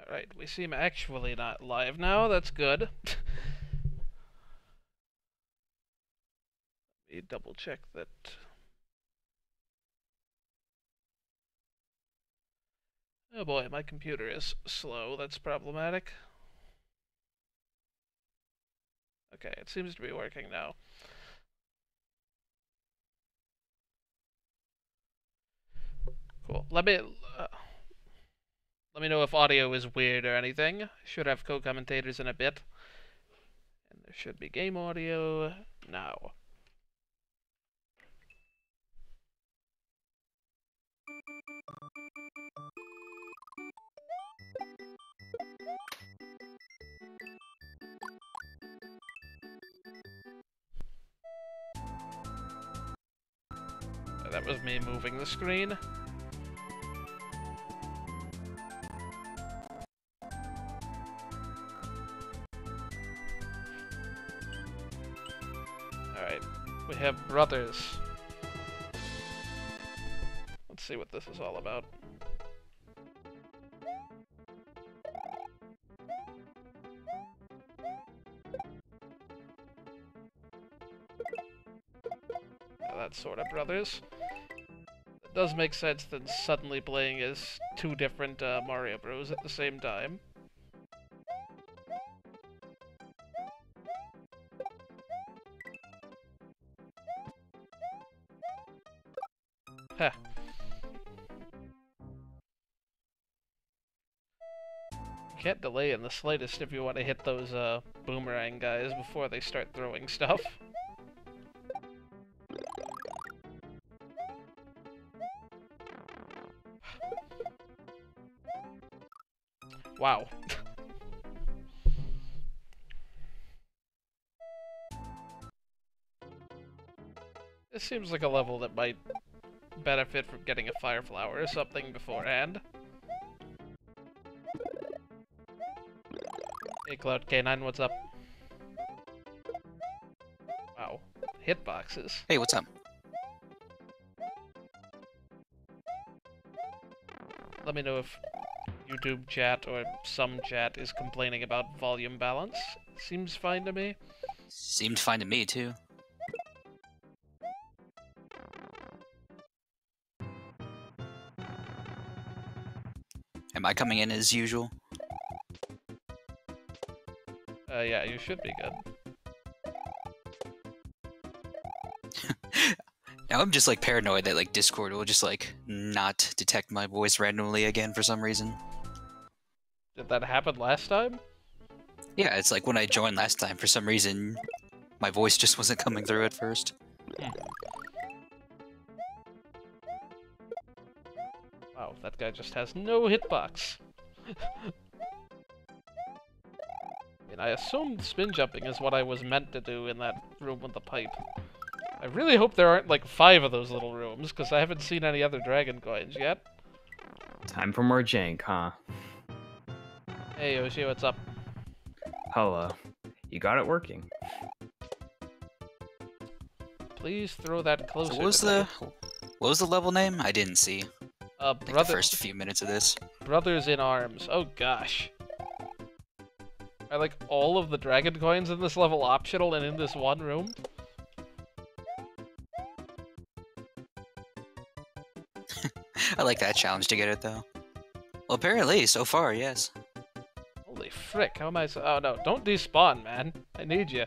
Alright, we seem actually not live now. That's good. Let me double check that. Oh boy, my computer is slow. That's problematic. Okay, it seems to be working now. Cool. Let me know if audio is weird or anything. Should have co-commentators in a bit. And there should be game audio now. That was me moving the screen. Alright, we have brothers. Let's see what this is all about. Yeah, that's sort of brothers. It does make sense that suddenly playing as two different Mario Bros at the same time. Heh. You can't delay in the slightest if you want to hit those boomerang guys before they start throwing stuff. Wow. This seems like a level that might benefit from getting a fire flower or something beforehand. Hey Cloud K9, what's up? Wow. Hitboxes. Hey, what's up? Let me know if YouTube chat or some chat is complaining about volume balance. Seems fine to me. Seemed fine to me, too. Am I coming in as usual? Yeah, you should be good. Now I'm just like paranoid that like Discord will just like not detect my voice randomly again for some reason. Did that happen last time? Yeah, it's like when I joined last time, for some reason, my voice just wasn't coming through at first. Wow, that guy just has no hitbox. I mean, I assumed spin jumping is what I was meant to do in that room with the pipe. I really hope there aren't like 5 of those little rooms, because I haven't seen any other dragon coins yet. Time for more jank, huh? Hey Yoshi, what's up? Hello. You got it working. Please throw that closer. So what was the level name? I didn't see. Like the first few minutes of this. Brothers in Arms. Oh gosh. Are like all of the dragon coins in this level optional and in this one room? I like that challenge to get it though. Well, apparently, so far, yes. Holy frick, how am I so— oh no, don't despawn, man. I need you.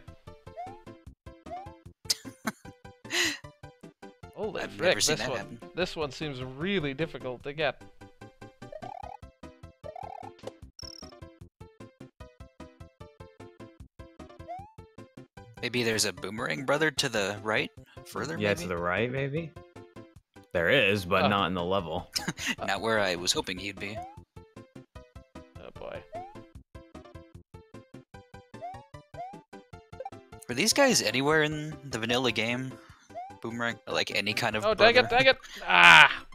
Holy I've frick, never seen that happen. This one seems really difficult to get. Maybe there's a boomerang brother to the right? Further, Yeah, maybe? to the right, maybe? There is, but not in the level. Not where I was hoping he'd be. Oh boy. Were these guys anywhere in the vanilla game? Boomerang? Or like any kind of Oh, brother? dang it! Ah!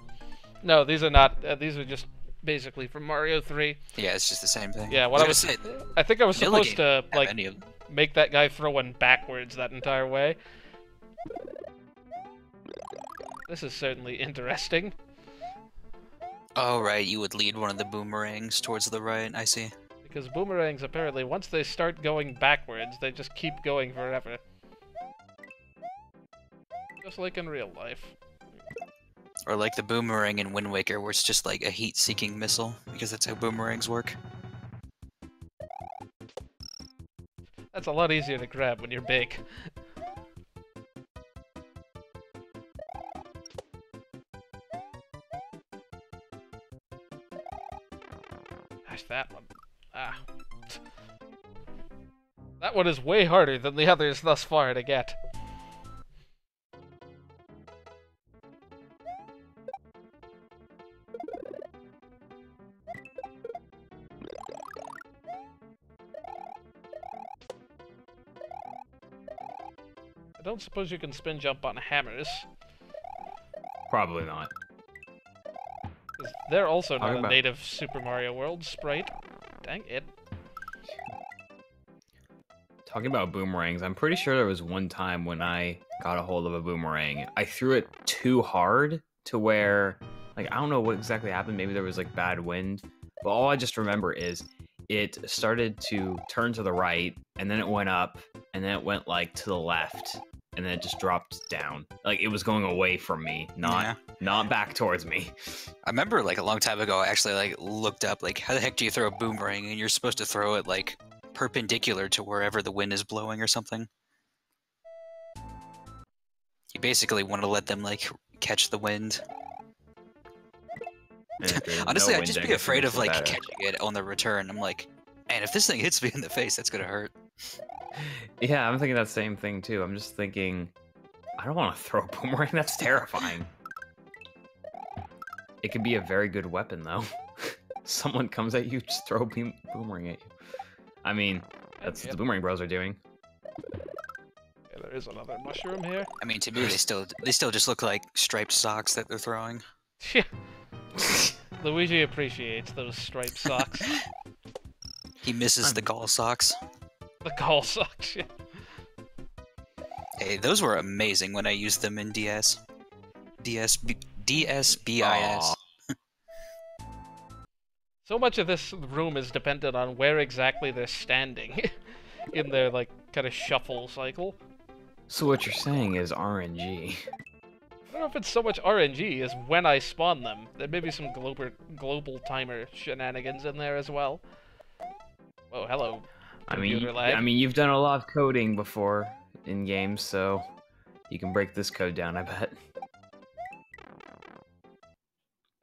No, these are not. These are just basically from Mario 3. Yeah, it's just the same thing. Yeah, what I was— say, I think I was vanilla supposed game to, have like, any of... make that guy throw one backwards that entire way. This is certainly interesting. Oh, right, you would lead one of the boomerangs towards the right, I see. Because boomerangs, apparently, once they start going backwards, they just keep going forever. Just like in real life. Or like the boomerang in Wind Waker, where it's just like a heat-seeking missile, because that's how boomerangs work. That's a lot easier to grab when you're big. Gosh, that one. Ah. That one is way harder than the others thus far to get. I don't suppose you can spin jump on hammers. Probably not. 'Cause they're also not Talking a about- native Super Mario World sprite. Dang it. Talking about boomerangs, I'm pretty sure there was one time when I got a hold of a boomerang. I threw it too hard to where, like, I don't know what exactly happened. Maybe there was, like, bad wind. But all I just remember is it started to turn to the right, and then it went up, and then it went, like, to the left, and then it just dropped down. Like, it was going away from me, not back towards me. I remember, like, a long time ago, I actually, like, looked up, like, how the heck do you throw a boomerang? And you're supposed to throw it, like, perpendicular to wherever the wind is blowing or something. You basically want to let them, like, catch the wind. And if there's Honestly, no I'd wind, just I be guess it afraid makes of, it like, better. catching it on the return. I'm like, man, if this thing hits me in the face, that's gonna hurt. Yeah, I'm thinking that same thing, too. I'm just thinking, I don't want to throw a boomerang. That's terrifying. It could be a very good weapon, though. Someone comes at you, just throw a boomerang at you. I mean, that's what the Boomerang Bros are doing. Yeah, there is another mushroom here. I mean, to me, they still just look like striped socks that they're throwing. Yeah. Luigi appreciates those striped socks. He misses the gall socks. The gall socks, yeah. Hey, those were amazing when I used them in DS. DSBIS. So much of this room is dependent on where exactly they're standing in their, like, kind of shuffle cycle. So what you're saying is RNG. I don't know if it's so much RNG as when I spawn them. There may be some global timer shenanigans in there as well. Oh, hello. Computer lag. I mean, you've done a lot of coding before in games, so you can break this code down, I bet.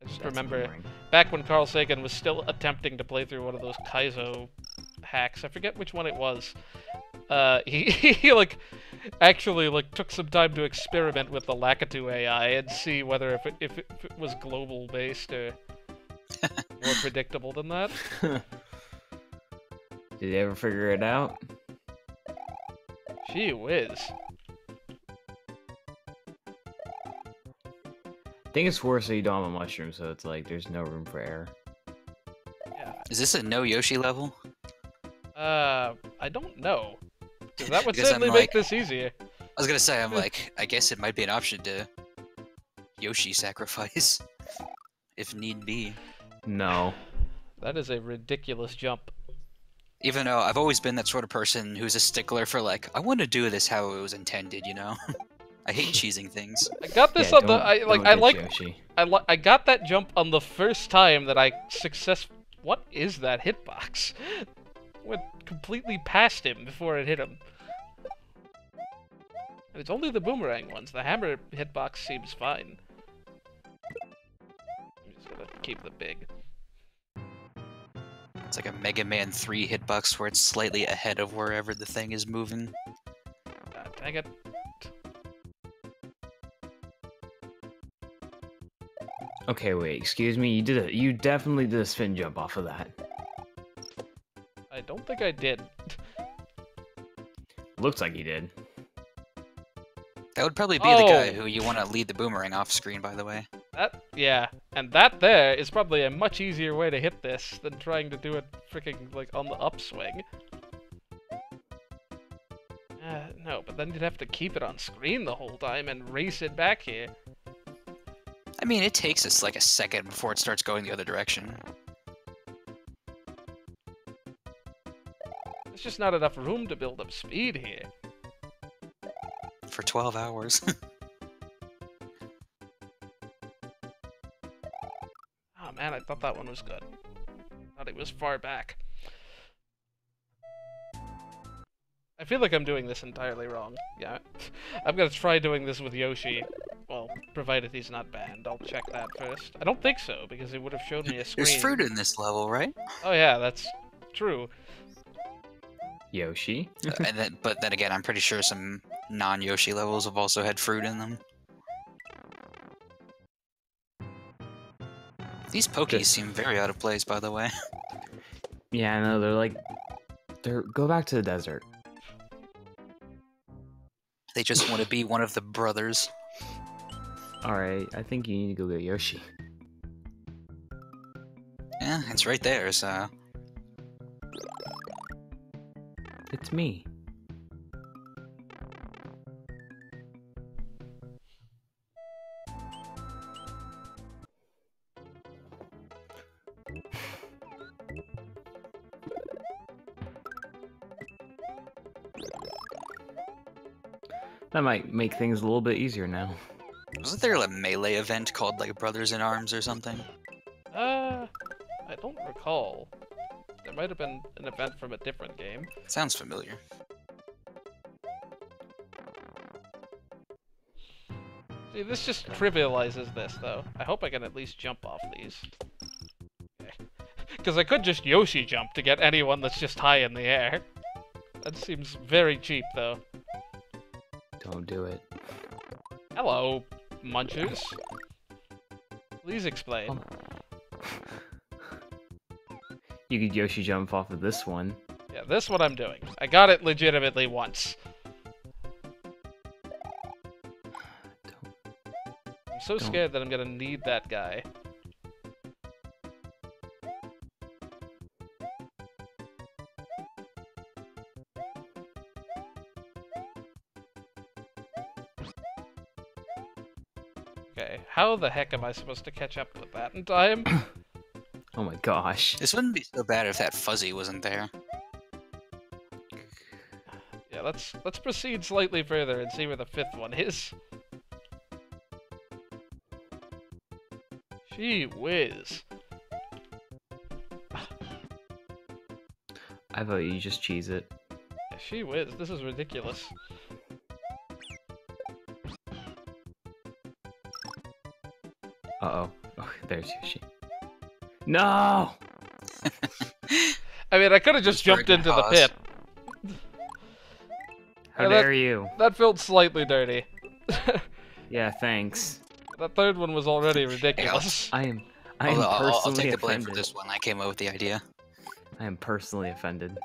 I just That's a remember boomerang. back when Carl Sagan was still attempting to play through one of those Kaizo hacks. I forget which one it was. He like actually like took some time to experiment with the Lakitu AI and see whether if it was global based or more predictable than that. Did you ever figure it out? Gee whiz. I think it's worse so you don't have a mushroom, so it's like there's no room for error. Yeah. Is this a no Yoshi level? I don't know. 'Cause that would Because I'm certainly like- make this easier. I was gonna say, I'm like, I guess it might be an option to Yoshi sacrifice, if need be. No. That is a ridiculous jump. Even though I've always been that sort of person who's a stickler for like, I want to do this how it was intended, you know? I hate cheesing things. I got this Yeah, on the don't get Yoshi. I got that jump on the first time that I What is that hitbox? Went completely past him before it hit him. And it's only the boomerang ones. The hammer hitbox seems fine. I'm just gonna keep the big. It's like a Mega Man 3 hitbox where it's slightly ahead of wherever the thing is moving. Dang it. Okay, wait, excuse me. You definitely did a spin jump off of that. I don't think I did. Looks like you did. That would probably be the guy Oh. who you want to lead the boomerang off screen, by the way. Yeah, and that there is probably a much easier way to hit this than trying to do it freaking, like, on the upswing. No, but then you'd have to keep it on screen the whole time and race it back here. I mean, it takes us like a second before it starts going the other direction. There's just not enough room to build up speed here. For 12 hours. Oh man, I thought that one was good. Thought it was far back. I feel like I'm doing this entirely wrong. Yeah. I'm gonna try doing this with Yoshi. Well, provided he's not banned. I'll check that first. I don't think so, because it would have shown me a screen. There's fruit in this level, right? Oh yeah, that's true. Yoshi. But then again, I'm pretty sure some non-Yoshi levels have also had fruit in them. These Pokies seem very out of place, by the way. Yeah, no, go back to the desert. They just want to be one of the brothers. Alright, I think you need to go get Yoshi. Yeah, it's right there, so... It's me. That might make things a little bit easier now. Wasn't there a melee event called, like, Brothers in Arms or something? I don't recall. There might have been an event from a different game. Sounds familiar. See, this just trivializes this, though. I hope I can at least jump off these. Because I could just Yoshi jump to get anyone that's just high in the air. That seems very cheap, though. Don't do it. Hello, munchers. Please explain. You could Yoshi jump off of this one. Yeah, this one I'm doing. I got it legitimately once. I'm so scared that I'm gonna need that guy. Okay, how the heck am I supposed to catch up with that in time? Oh my gosh. This wouldn't be so bad if that fuzzy wasn't there. Yeah, let's proceed slightly further and see where the fifth one is. Gee whiz. I vote you just cheese it. Yeah, gee whiz, this is ridiculous. Uh-oh. Oh, there's Yoshi. No! I mean, I could have just jumped into the pit. How dare you? That felt slightly dirty. Yeah, thanks. That third one was already ridiculous. I am I'll personally take the blame offended. for this one. I came up with the idea. I am personally offended.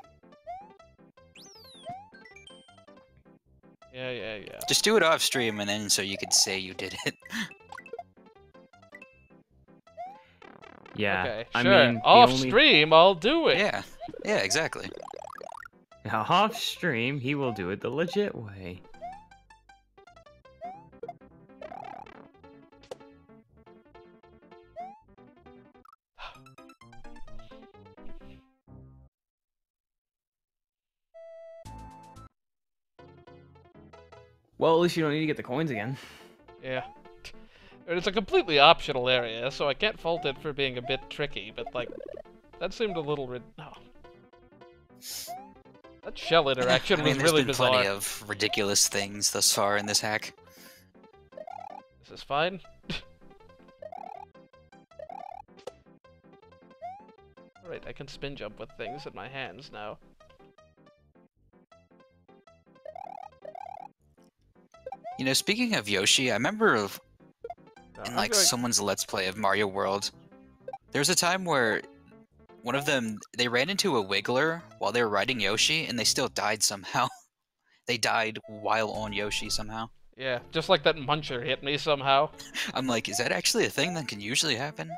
Yeah. Just do it off stream, and then so you could say you did it. Yeah. Okay, I sure. mean, Off stream, I'll do it. Yeah, exactly. Off stream, he will do it the legit way. Well, at least you don't need to get the coins again. Yeah. It's a completely optional area, so I can't fault it for being a bit tricky, but, like, that seemed a little oh. That shell interaction was really there's been bizarre. plenty of ridiculous things thus far in this hack. This is fine. Alright, I can spin jump with things in my hands now. You know, speaking of Yoshi, I remember in like someone's Let's Play of Mario World, there was a time where one of them, they ran into a Wiggler while they were riding Yoshi, and they still died somehow. They died while on Yoshi somehow. Yeah, just like that muncher hit me somehow. I'm like, is that actually a thing that can usually happen?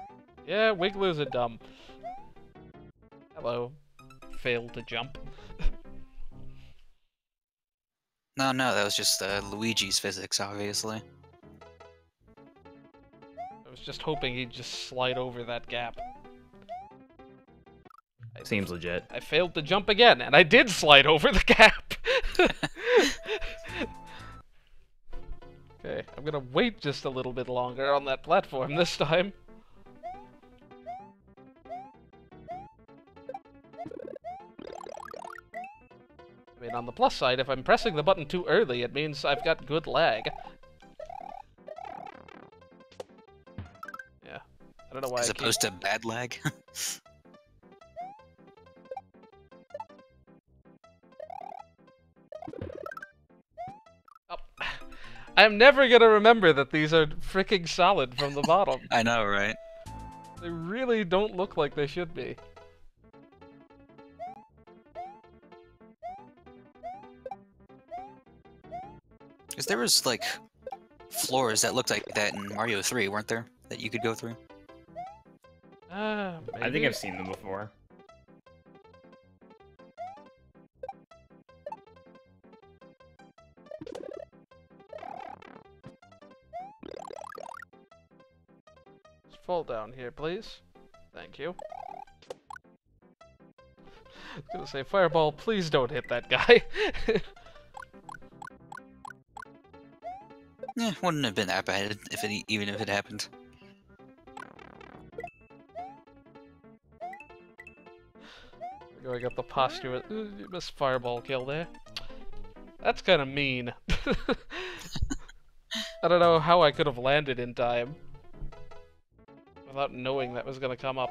Yeah, Wigglers are dumb. Hello. Failed to jump. No, that was just Luigi's physics, obviously. was just hoping he'd just slide over that gap. Seems legit. I failed to jump again, and I did slide over the gap! Okay, I'm gonna wait just a little bit longer on that platform this time. I mean, on the plus side, if I'm pressing the button too early, it means I've got good lag. Yeah, I don't know why As opposed to bad lag. I'm never gonna remember that these are freaking solid from the bottom. I know, right? They really don't look like they should be. Because there was, like, floors that looked like that in Mario 3, weren't there? That you could go through? Maybe? I think I've seen them before. Just fall down here, please. Thank you. I was gonna say, Fireball, please don't hit that guy. Yeah, wouldn't have been that bad if it, even if it happened. I got the posture. You missed Fireball kill there. That's kind of mean. I don't know how I could have landed in time without knowing that was gonna come up.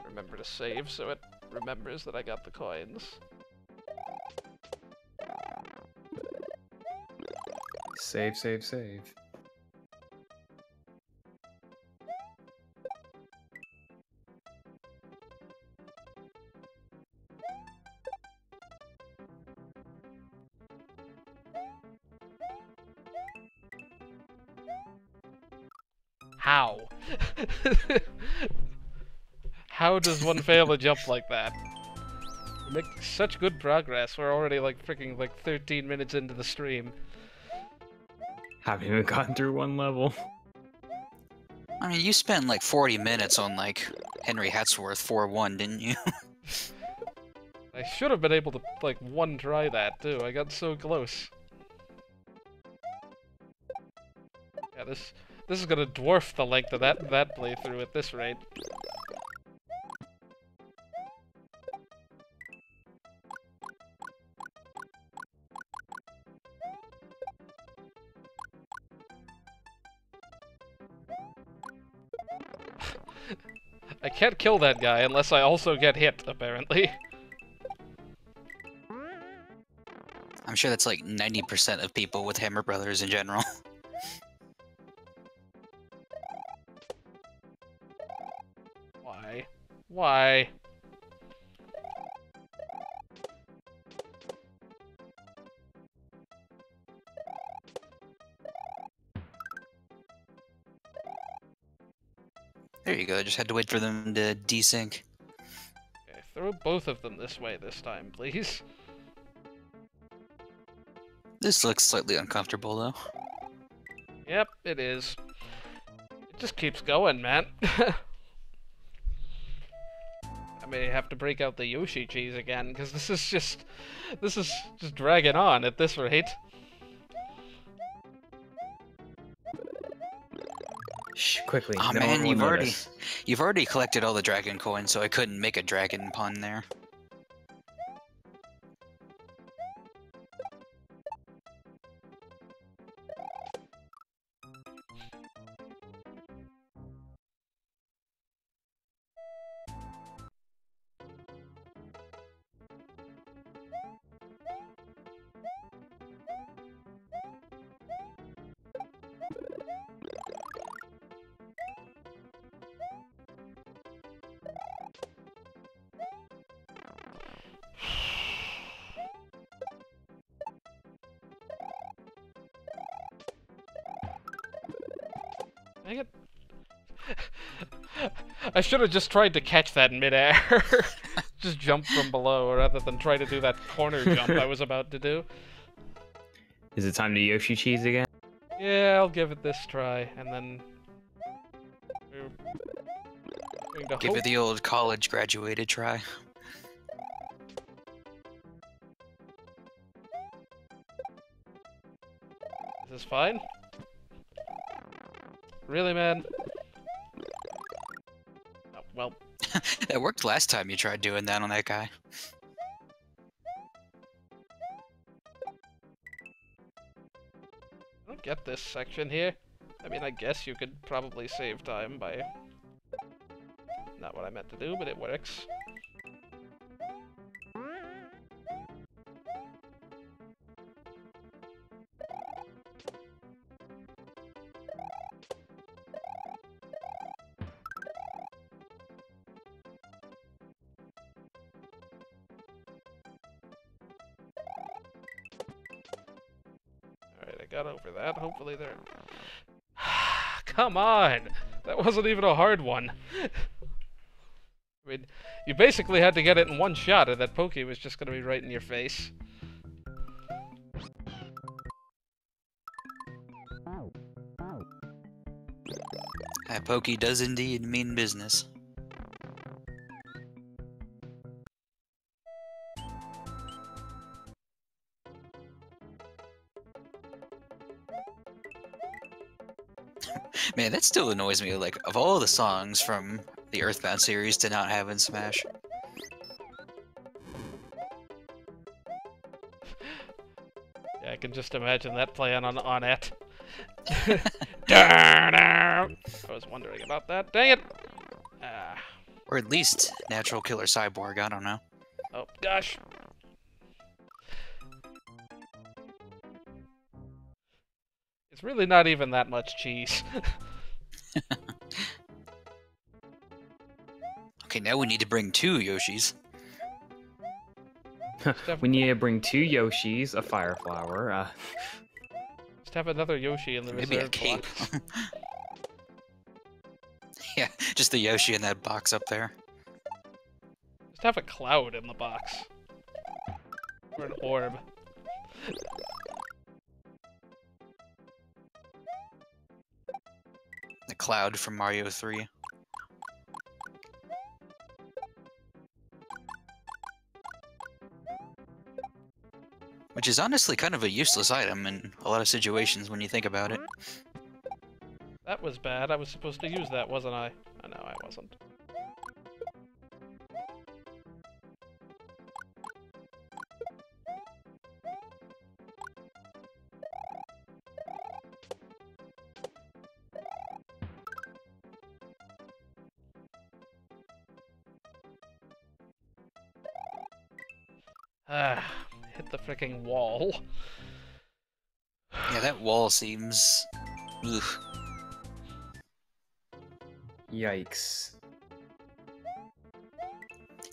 Remember to save so it remembers that I got the coins. Save, save, save. How? How does one fail a jump like that? We're making such good progress. We're already like freaking like 13 minutes into the stream. Haven't even gotten through one level. I mean, you spent like 40 minutes on like Henry Hatsworth 4-1, didn't you? I should have been able to like one try that too. I got so close. Yeah, this is gonna dwarf the length of that playthrough at this rate. I can't kill that guy unless I also get hit, apparently. I'm sure that's like 90% of people with Hammer Brothers in general. Why? Why? There you go, just had to wait for them to desync. Okay, throw both of them this way this time, please. This looks slightly uncomfortable though. Yep, it is. It just keeps going, man. I may have to break out the Yoshi cheese again, because this is just dragging on at this rate. Shh, quickly. Oh no man, one will notice. you've already collected all the dragon coins, so I couldn't make a dragon pun there. Dang it. I should have just tried to catch that midair. Just jump from below rather than try to do that corner jump I was about to do. Is it time to Yoshi cheese again? Yeah, I'll give it this try, and then... we're going to Give it the old college graduated try. Is this fine? Really, man? Oh, well... That worked last time you tried doing that on that guy. I don't get this section here. I mean, I guess you could probably save time by... Not what I meant to do, but it works. Alright, I got over that. Hopefully they're... Come on! That wasn't even a hard one. I mean, you basically had to get it in one shot, or that Pokey was just going to be right in your face. That Pokey does indeed mean business. Man, that still annoys me, like, of all the songs from the Earthbound series to not have in Smash. Yeah, I can just imagine that playing on it. I was wondering about that. Dang it! Or at least Natural Killer Cyborg, I don't know. Oh, gosh. It's really not even that much cheese. Okay, now we need to bring 2 Yoshis. We need to bring 2 Yoshis, a Fire Flower. Just have another Yoshi in the Maybe a reserve cape. box. Yeah, just the Yoshi in that box up there. Just have a cloud in the box. Or an orb. The Cloud from Mario 3. Which is honestly kind of a useless item in a lot of situations when you think about it. That was bad. I was supposed to use that, wasn't I? I know I wasn't. Hit the freaking wall. Yeah, that wall seems... Ugh. Yikes.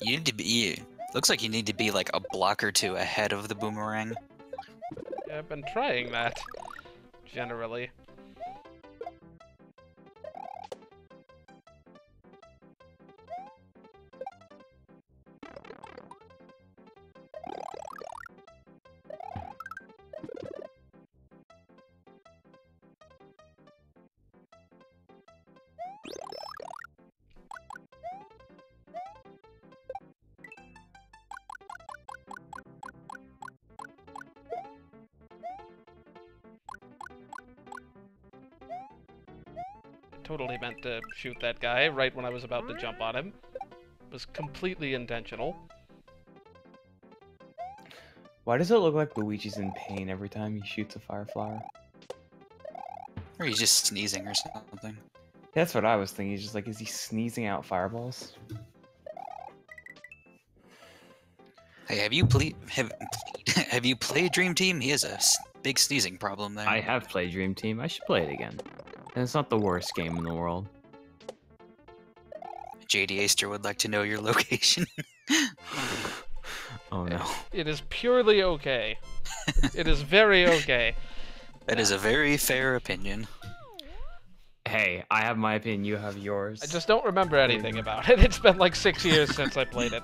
You need to be... Looks like you need to be like a block or 2 ahead of the boomerang. Yeah, I've been trying that. Generally. Totally meant to shoot that guy right when I was about to jump on him. It was completely intentional. Why does it look like Luigi's in pain every time he shoots a Fire Flower? Or he's just sneezing or something. That's what I was thinking. He's just like, is he sneezing out fireballs? Hey, have you played Dream Team? He has a big sneezing problem there. I have played Dream Team. I should play it again. And it's not the worst game in the world. JD Aster would like to know your location. Oh no. It is purely okay. It is very okay. That is a very fair opinion. Hey, I have my opinion, you have yours. I just don't remember anything about it. It's been like 6 years since I played it.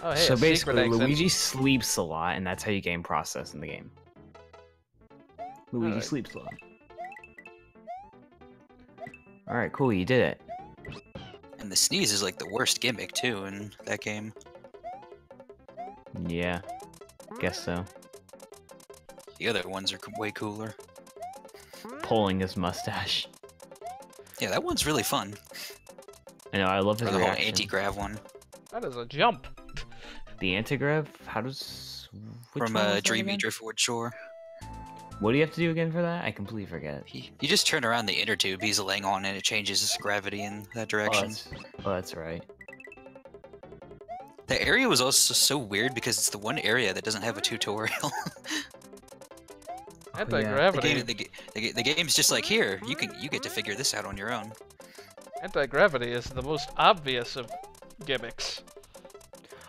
Oh, hey, So a secret basically, exit. Luigi sleeps a lot, and that's how you gain process in the game. Luigi Alright. sleeps a lot. Alright, cool, you did it. And the sneeze is like the worst gimmick too in that game. Yeah, guess so. The other ones are way cooler. Pulling his mustache. Yeah, that one's really fun. I know, I love his Or the whole reaction. anti-grav one. That is a jump. The anti-grav? How does... which From one was that Dreamy again? Driftwood Shore. What do you have to do again for that? I completely forget. You just turn around the inner tube he's laying on and it changes gravity in that direction. Oh, that's right. The area was also so weird because it's the one area that doesn't have a tutorial. Anti-gravity. The game's just like, here, you get to figure this out on your own. Anti-gravity is the most obvious of gimmicks.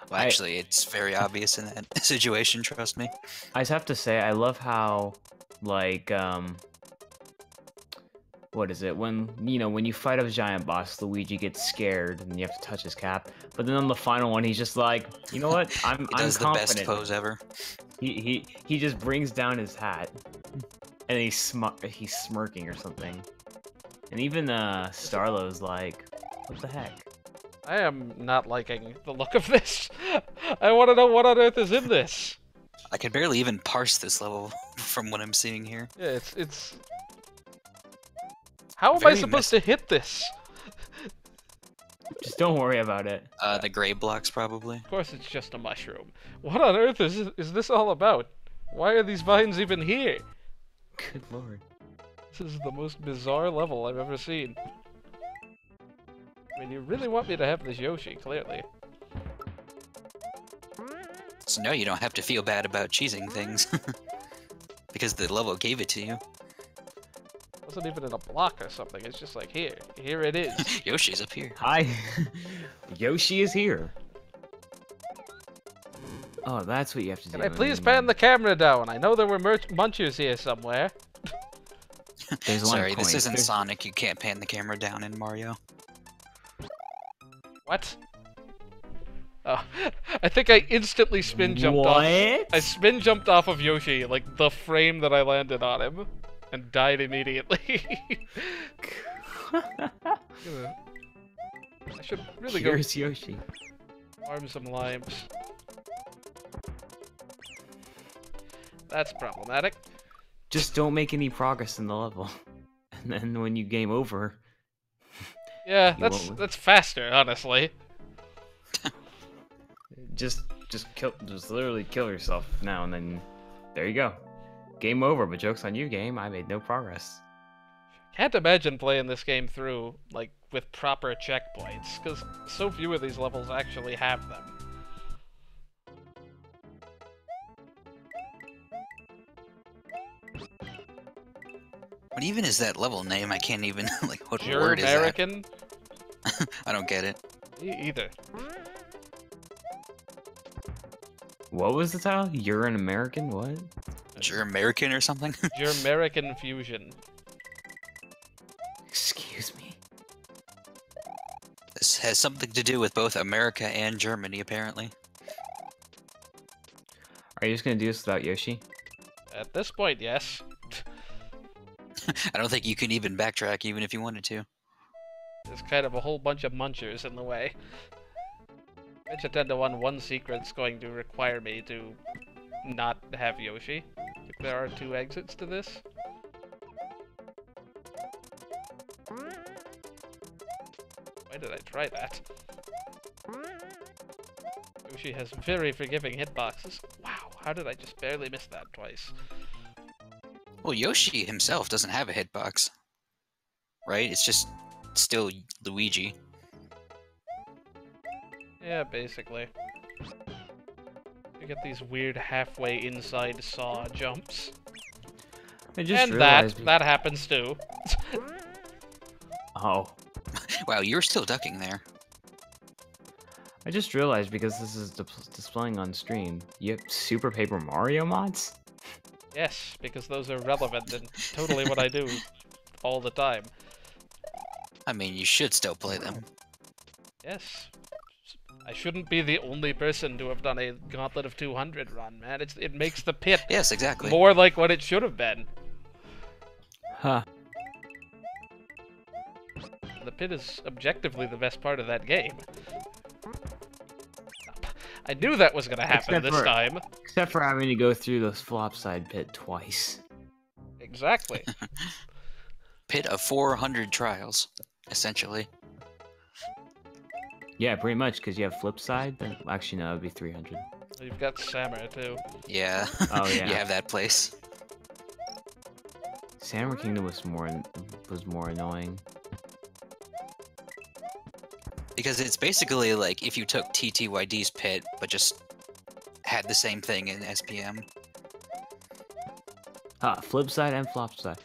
Well, actually, it's very obvious in that situation, trust me. I just have to say, I love how, like, what is it? When, you know, when you fight a giant boss, Luigi gets scared and you have to touch his cap. But then on the final one, he's just like, you know what? I'm does the confident. best pose ever. He just brings down his hat, and he's smirking or something. And even Starlow's like, what the heck? I am not liking the look of this. I want to know what on earth is in this. I can barely even parse this level from what I'm seeing here. Yeah, it's... How am I Very supposed to hit this? Just don't worry about it. The gray blocks, probably. Of course it's just a mushroom. What on earth is this all about? Why are these vines even here? Good lord. This is the most bizarre level I've ever seen. I mean, you really want me to have this Yoshi, clearly. So now you don't have to feel bad about cheesing things. Because the level gave it to you. It wasn't even in a block or something, it's just like, here it is. Yoshi's up here. Hi. Yoshi is here. Oh, that's what you have to do. Can I please pan the camera down? I know there were munchers here somewhere. There's one Sorry, this point. isn't Sonic. You can't pan the camera down in Mario. What? Oh, I think I instantly spin jumped off. I spin jumped off of Yoshi, like the frame that I landed on him, and died immediately. I should really Here's Yoshi. go farm some limes. That's problematic. Just don't make any progress in the level. And then when you game over... Yeah, You that's faster, honestly. Just literally kill yourself now, and then there you go. Game over, but joke's on you, game. I made no progress. Can't imagine playing this game through, like, with proper checkpoints, because so few of these levels actually have them. What even is that level name? I can't even, like, what word is that? Germerican? I don't get it. Me either. What was the title? You're an American? What? Germerican or something? Germerican Fusion. Excuse me. This has something to do with both America and Germany, apparently. Are you just gonna do this without Yoshi? At this point, yes. I don't think you can even backtrack, even if you wanted to. There's kind of a whole bunch of munchers in the way. Which a 10 to 1 secret's going to require me to not have Yoshi. If there are 2 exits to this. Why did I try that? Yoshi has very forgiving hitboxes. Wow, how did I just barely miss that twice? Well, Yoshi himself doesn't have a hitbox. Right? It's just still Luigi. Yeah, basically. You get these weird halfway inside saw jumps. I just And realized... that happens too. Oh. Wow, you're still ducking there. I just realized, because this is displaying on stream, you have Super Paper Mario mods? Yes, because those are relevant and totally what I do all the time. I mean, you should still play them. Yes. I shouldn't be the only person to have done a Gauntlet of 200 run, man. It makes the pit Yes, exactly. more like what it should have been. Huh. The pit is objectively the best part of that game. I knew that was going to happen this time. Except for having to go through those flopside pit twice. Exactly. Pit of 400 trials, essentially. Yeah, pretty much, because you have flip side. Then actually, no, it would be 300. You've got Samurai too. Yeah. Oh yeah. You have that place. Samurai Kingdom was more annoying. Because it's basically like if you took TTYD's pit, but just had the same thing in SPM. Flip side and flop side.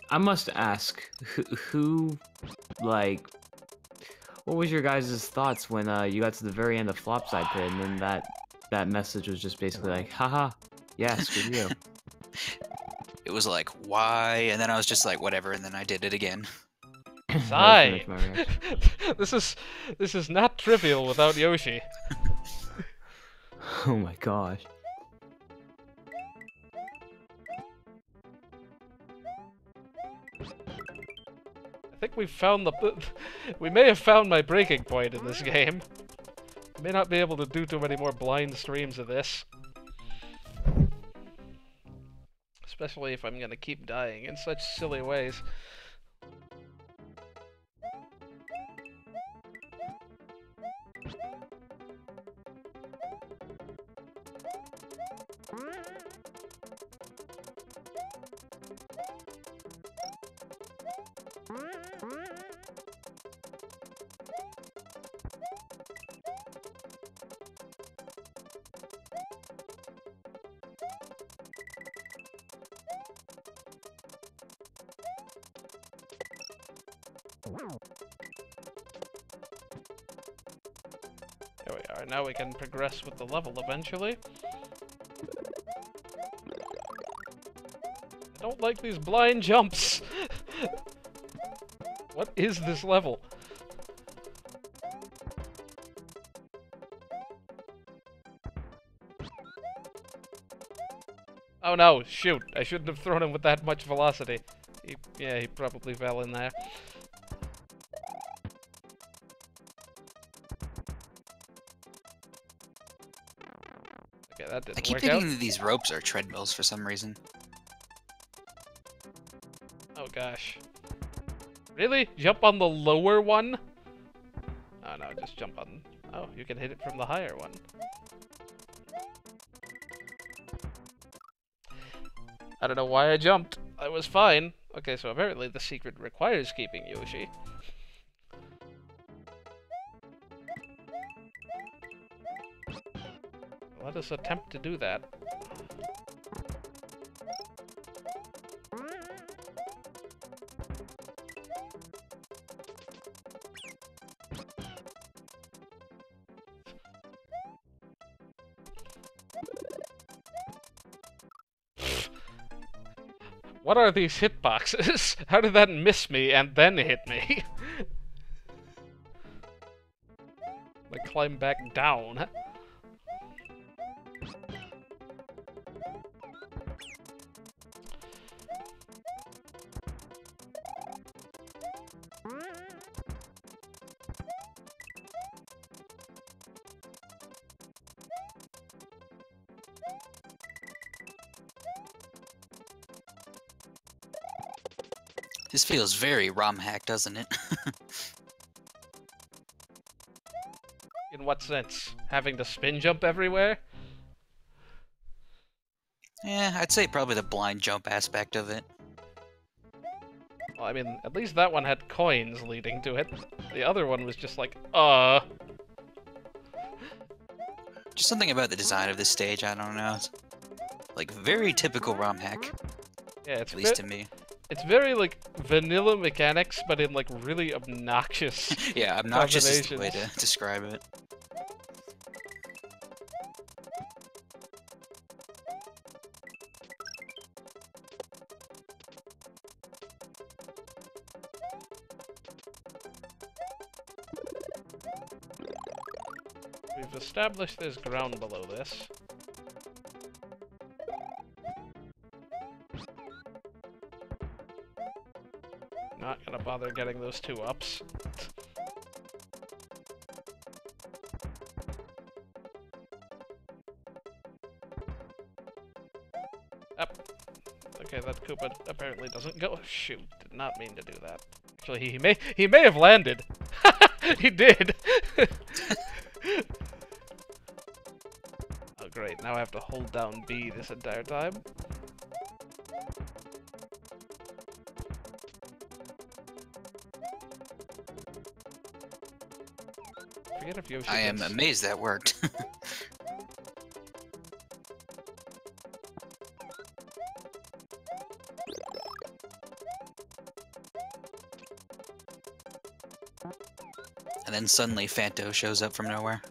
I must ask, who, like, what was your guys' thoughts when you got to the very end of flop side pit, and then that message was just basically like, haha, yeah, screw you. It was like, why? And then I was just like, whatever, and then I did it again. Sigh. This is not trivial without Yoshi. Oh my gosh. I think we've found we may have found my breaking point in this game. May not be able to do too many more blind streams of this. Especially if I'm gonna keep dying in such silly ways. There we are. Now we can progress with the level eventually. I don't like these blind jumps. What is this level? Oh no, shoot. I shouldn't have thrown him with that much velocity. Yeah, he probably fell in there. Okay, that didn't I keep work out. thinking that these ropes are treadmills for some reason. Oh gosh. Really? Jump on the lower one? Oh no, just jump on... Oh, you can hit it from the higher one. I don't know why I jumped. I was fine. Okay, so apparently the secret requires keeping Yoshi. Let us attempt to do that. What are these hitboxes? How did that miss me and then hit me? I climb back down. This feels very ROM hack, doesn't it? In what sense? Having to spin jump everywhere? Yeah, I'd say probably the blind jump aspect of it. Well, I mean, at least that one had coins leading to it. The other one was just like, Just something about the design of this stage, I don't know. It's like, very typical ROM hack. Yeah, it's at least to me. It's very, like, vanilla mechanics, but in, like, really obnoxious Yeah, obnoxious is the way to describe it. We've established there's ground below this. Not gonna bother getting those 2 ups. Up. Okay, that Koopa apparently doesn't go. Shoot, did not mean to do that. Actually, he may have landed. He did. Oh great, now I have to hold down B this entire time. Forget if Yoshi I am amazed that worked. And then suddenly Phanto shows up from nowhere.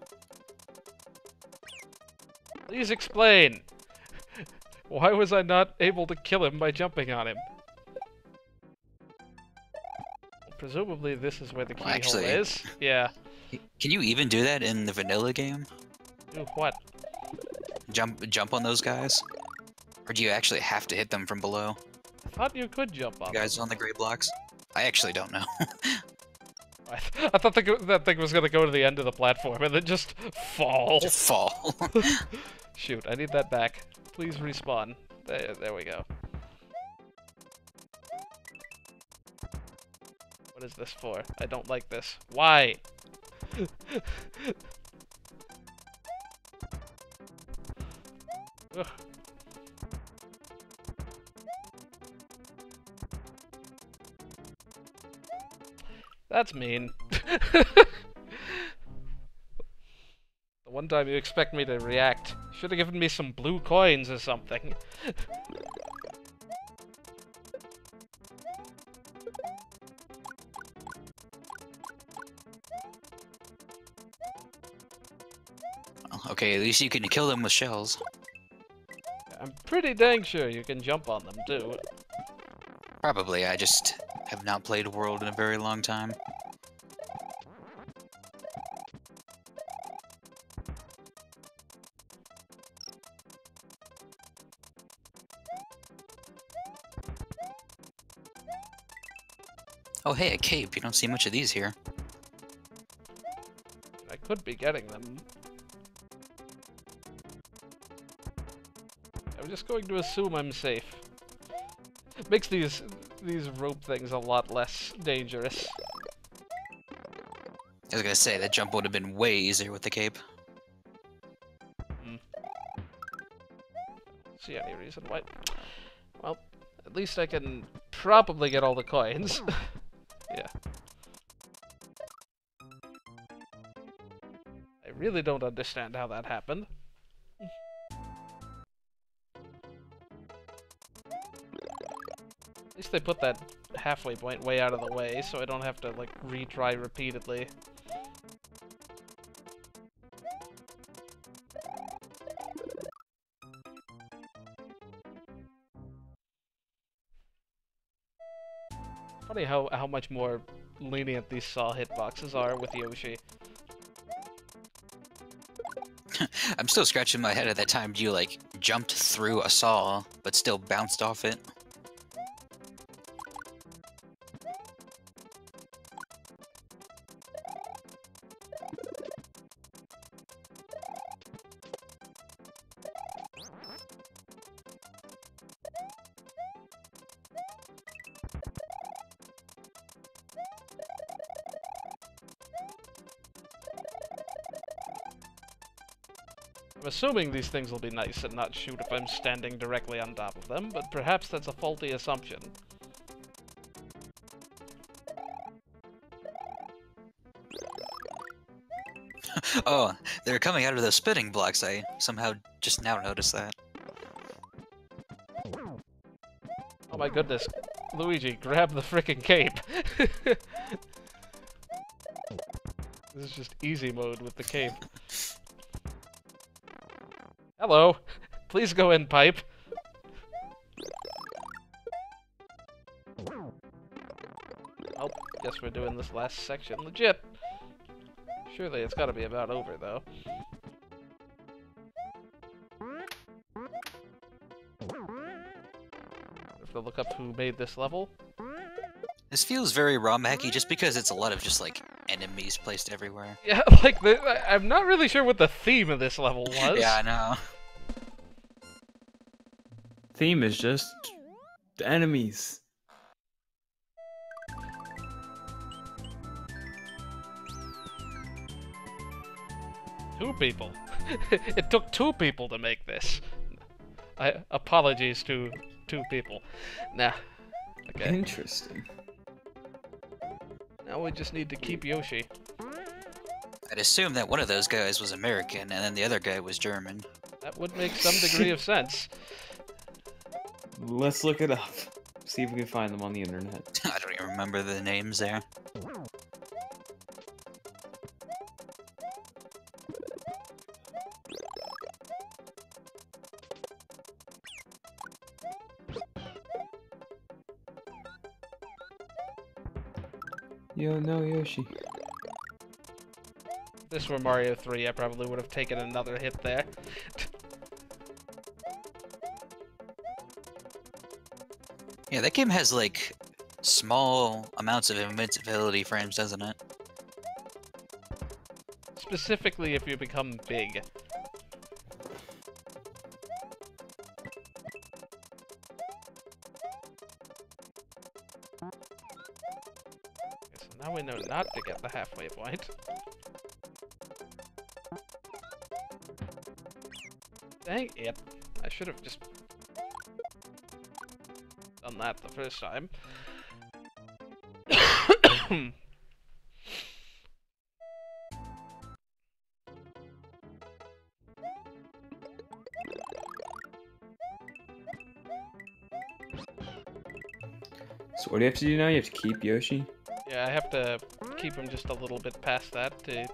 Please explain! Why was I not able to kill him by jumping on him? Presumably this is where the keyhole is. Yeah. Can you even do that in the vanilla game? Do what? Jump on those guys? Or do you actually have to hit them from below? I thought you could jump on Guys on the gray blocks? I actually don't know. I thought that thing was gonna go to the end of the platform and then just fall. Just fall. Shoot, I need that back. Please respawn. There we go. What is this for? I don't like this. Why? Ugh. That's mean. The one time you expect me to react. Should have given me some blue coins or something. Okay, at least you can kill them with shells. I'm pretty dang sure you can jump on them, too. Probably, I just have not played World in a very long time. Oh hey, a cape. You don't see much of these here. I could be getting them. I'm just going to assume I'm safe. Makes these rope things a lot less dangerous. I was gonna say, that jump would have been way easier with the cape. See any reason why? Well, at least I can probably get all the coins. Yeah. I really don't understand how that happened. At least they put that halfway point way out of the way, so I don't have to, like, retry repeatedly. Funny how much more lenient these saw hitboxes are with Yoshi. I'm still scratching my head at that time you, like, jumped through a saw, but still bounced off it. I'm assuming these things will be nice and not shoot if I'm standing directly on top of them, but perhaps that's a faulty assumption. Oh, they're coming out of those spinning blocks. I somehow just now noticed that. Oh my goodness. Luigi, grab the frickin' cape! This is just easy mode with the cape. Hello! Please go in, pipe! Oh, guess we're doing this last section legit. Surely it's gotta be about over, though. I have to look up who made this level. This feels very ROM hacky just because it's a lot of just like enemies placed everywhere. Yeah, like I'm not really sure what the theme of this level was. Yeah, I know. Theme is just enemies. Two people. It took 2 people to make this. Apologies to 2 people. Nah. Okay. Interesting. Now we just need to keep Yoshi. I'd assume that one of those guys was American and then the other guy was German. That would make some degree of sense. Let's look it up. See if we can find them on the internet. I don't even remember the names there. Yo, no Yoshi. If this were Mario 3, I probably would have taken another hit there. Yeah, that game has like small amounts of invincibility frames, doesn't it? Specifically if you become big. So now we know not to get the halfway point. Dang it. I should have just done that the first time. So what do you have to do now? You have to keep Yoshi? Yeah, I have to keep him just a little bit past that to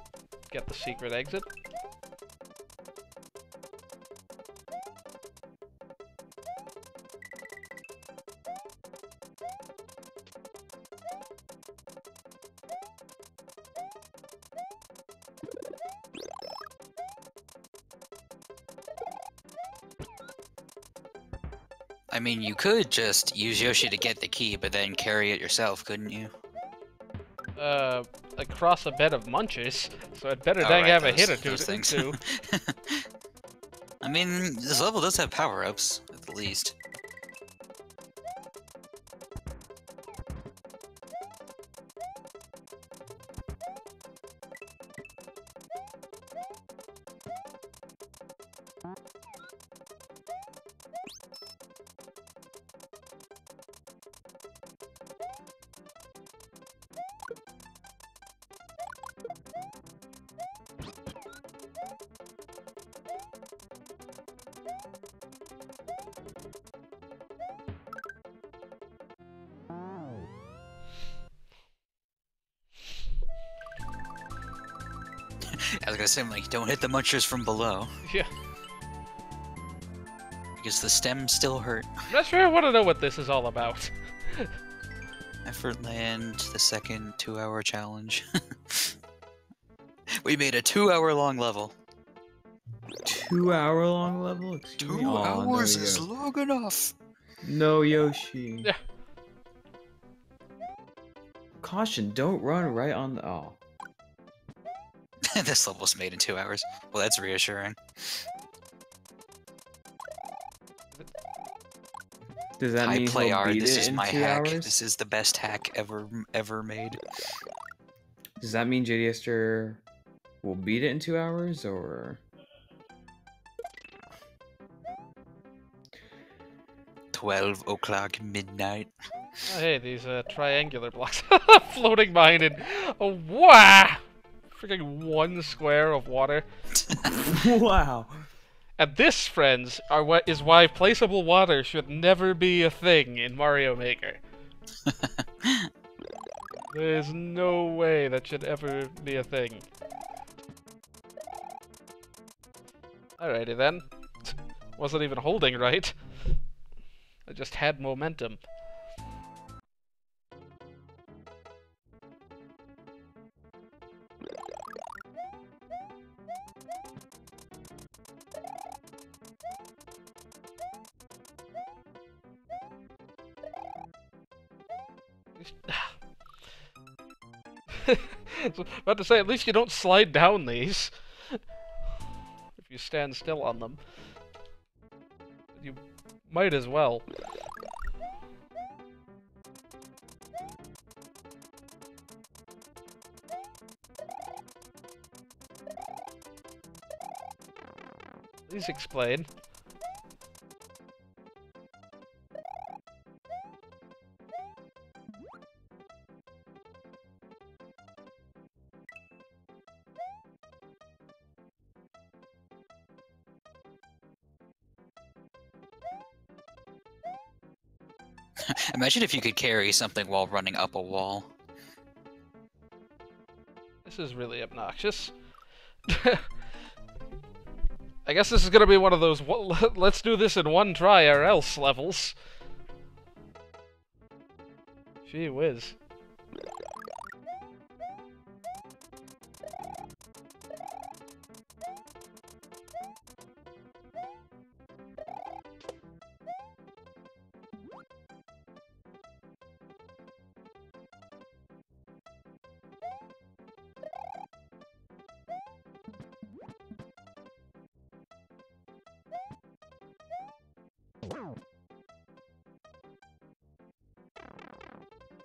get the secret exit. I mean, you could just use Yoshi to get the key, but then carry it yourself, couldn't you? Across a bed of munchers, so I'd better Oh, dang right, have a those- hit or two those things. too. I mean, this level does have power-ups, at the least. I was gonna say, like, don't hit the munchers from below, Yeah. because the stems still hurt. I'm not sure I want to know what this is all about. Effortland, the second 2-hour challenge. We made a 2-hour-long level. 2-hour-long level? Excuse me? 2 Aw, hours no, is Yo- long enough. No Yoshi. Yeah. Caution, don't run right on the... Oh. This level was made in 2 hours. Well, that's reassuring. Does that I mean play he'll hard. beat This it is in my 2 hack. hours? This is the best hack ever made. Does that mean JD Esther will beat it in 2 hours, or...? 12 o'clock midnight. Oh, hey, these triangular blocks floating mine in a freaking 1 square of water. Wow. And this, friends, is why placeable water should never be a thing in Mario Maker. There's no way that should ever be a thing. Alrighty then. Wasn't even holding right. I just had momentum. I was about to say, at least you don't slide down these. If you stand still on them. You might as well. Please explain. Imagine if you could carry something while running up a wall. This is really obnoxious. I guess this is gonna be one of those let's do this in one try or else levels. Gee whiz.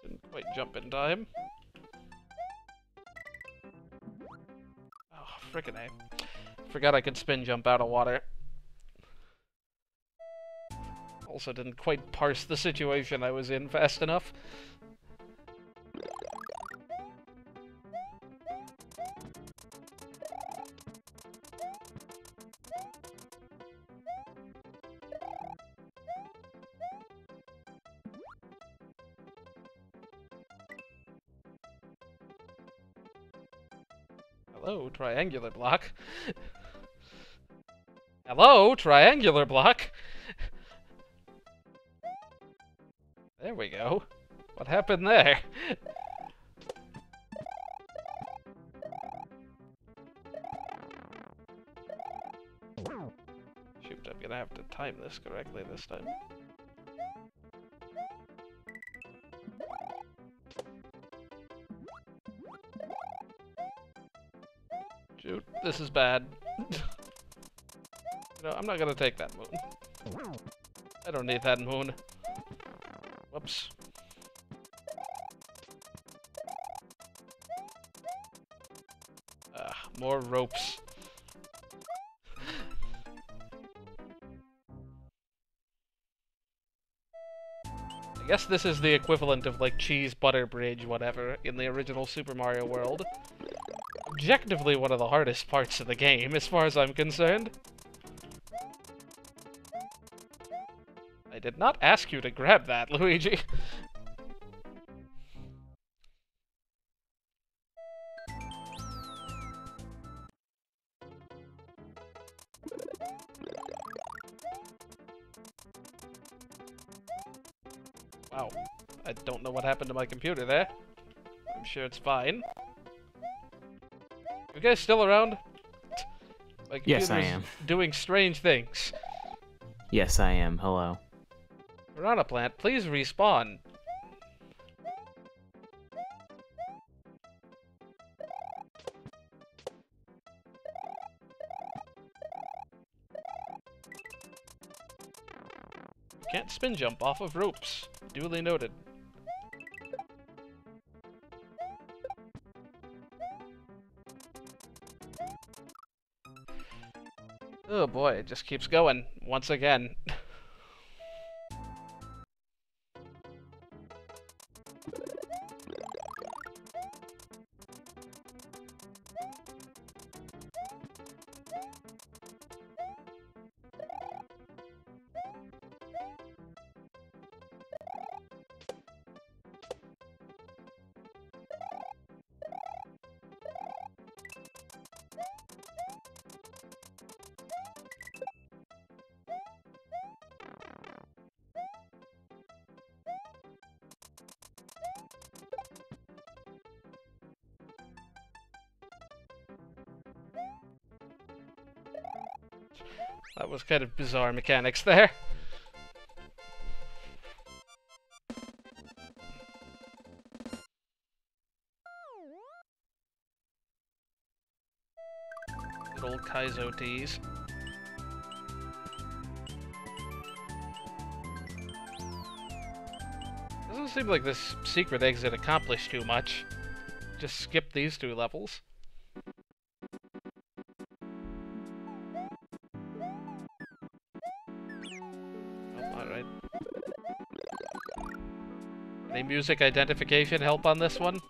Didn't quite jump in time. Oh, frickin' A. Forgot I could spin jump out of water. Also didn't quite parse the situation I was in fast enough. Hello, triangular block. Hello, triangular block. There we go. What happened there? Shoot, I'm gonna have to time this correctly this time. Shoot, this is bad. You know, I'm not gonna take that moon. I don't need that moon. Whoops. More ropes. I guess this is the equivalent of, like, cheese butter bridge, whatever, in the original Super Mario World. Objectively one of the hardest parts of the game, as far as I'm concerned. I did not ask you to grab that, Luigi. Wow. I don't know what happened to my computer there. I'm sure it's fine. You guys still around? My Yes, I computer's am. doing strange things. Yes, I am. Hello. Piranha Plant, please respawn. You can't spin jump off of ropes. Duly noted. Oh boy, it just keeps going, once again. That was kind of bizarre mechanics there. Good old Kaizo tease. Doesn't seem like this secret exit accomplished too much. Just skip these 2 levels. Oh, alright. Any music identification help on this one?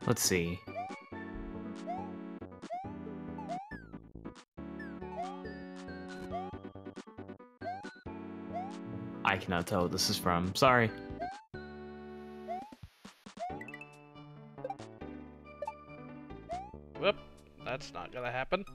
Let's see. I cannot tell what this is from. Sorry. Whoop. That's not gonna happen.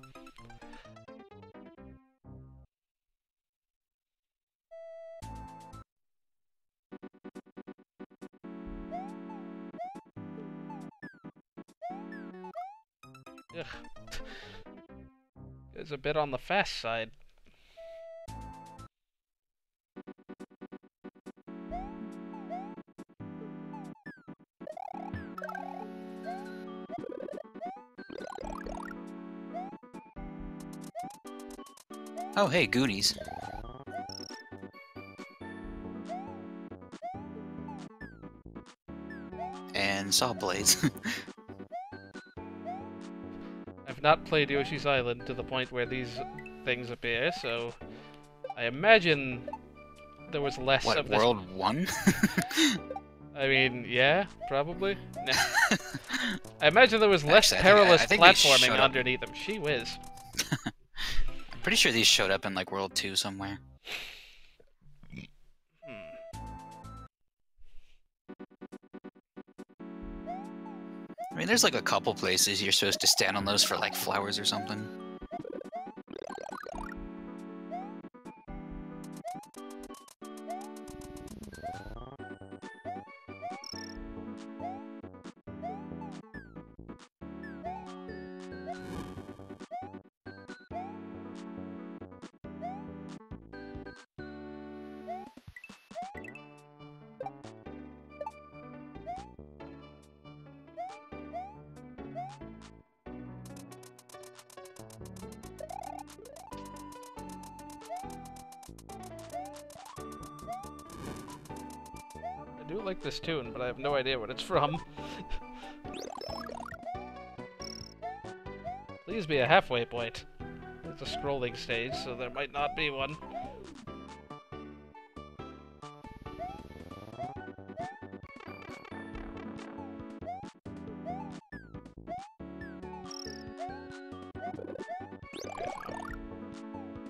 Ugh. It's a bit on the fast side. Oh, hey, Goonies. And saw blades. I've not played Yoshi's Island to the point where these things appear, so I imagine there was less What, of this. World 1? I mean, yeah, probably. Nah. I imagine there was less Actually, perilous I think they platforming showed up. underneath them. She whiz. I'm pretty sure these showed up in like World 2 somewhere. I mean, there's like a couple places you're supposed to stand on those for like flowers or something. I do like this tune, but I have no idea what it's from. Please be a halfway point. It's a scrolling stage, so there might not be one.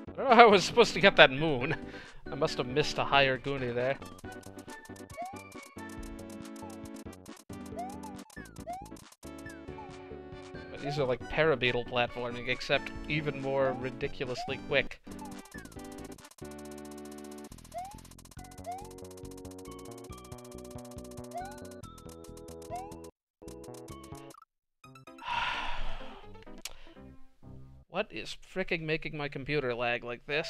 I don't know how I was supposed to get that moon. I must have missed a higher Goonie there. But these are like parabeetle platforming, except even more ridiculously quick. What is fricking making my computer lag like this?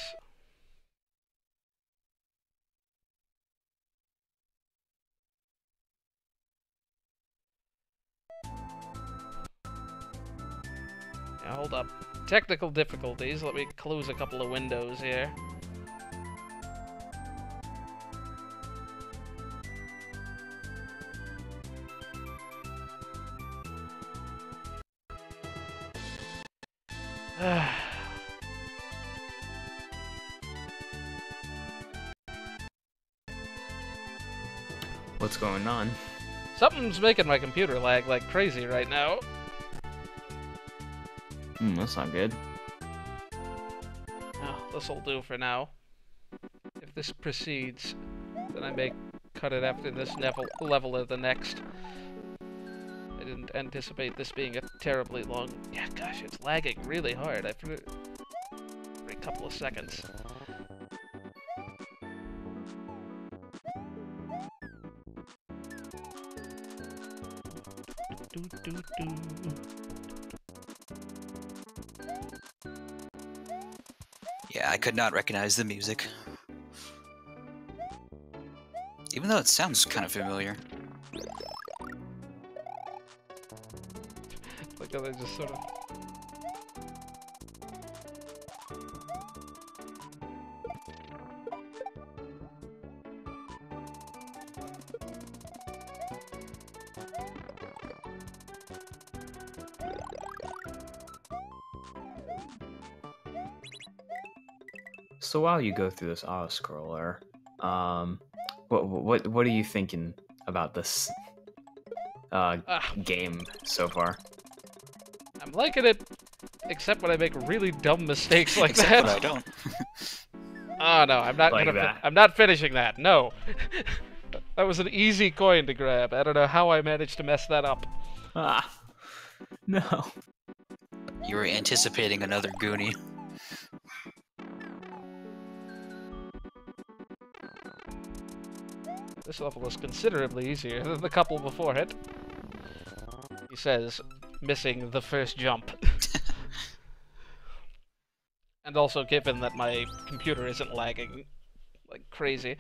Now, hold up. Technical difficulties. Let me close a couple of windows here. What's going on? Something's making my computer lag like crazy right now. That's not good. Oh, this'll do for now. If this proceeds, then I may cut it after this level or the next. I didn't anticipate this being a terribly long... Yeah, gosh, it's lagging really hard. Every couple of seconds. Yeah, I could not recognize the music. Even though it sounds kind of familiar. Like how they just sort of So while you go through this auto scroller, what are you thinking about this game so far? I'm liking it, except when I make really dumb mistakes like Except that. when I don't. Oh no, I'm not Like gonna. that. I'm not finishing that. No, that was an easy coin to grab. I don't know how I managed to mess that up. Ah, no. You were anticipating another Goonie. This level is considerably easier than the couple before it. He says, missing the first jump. And also given that my computer isn't lagging like crazy.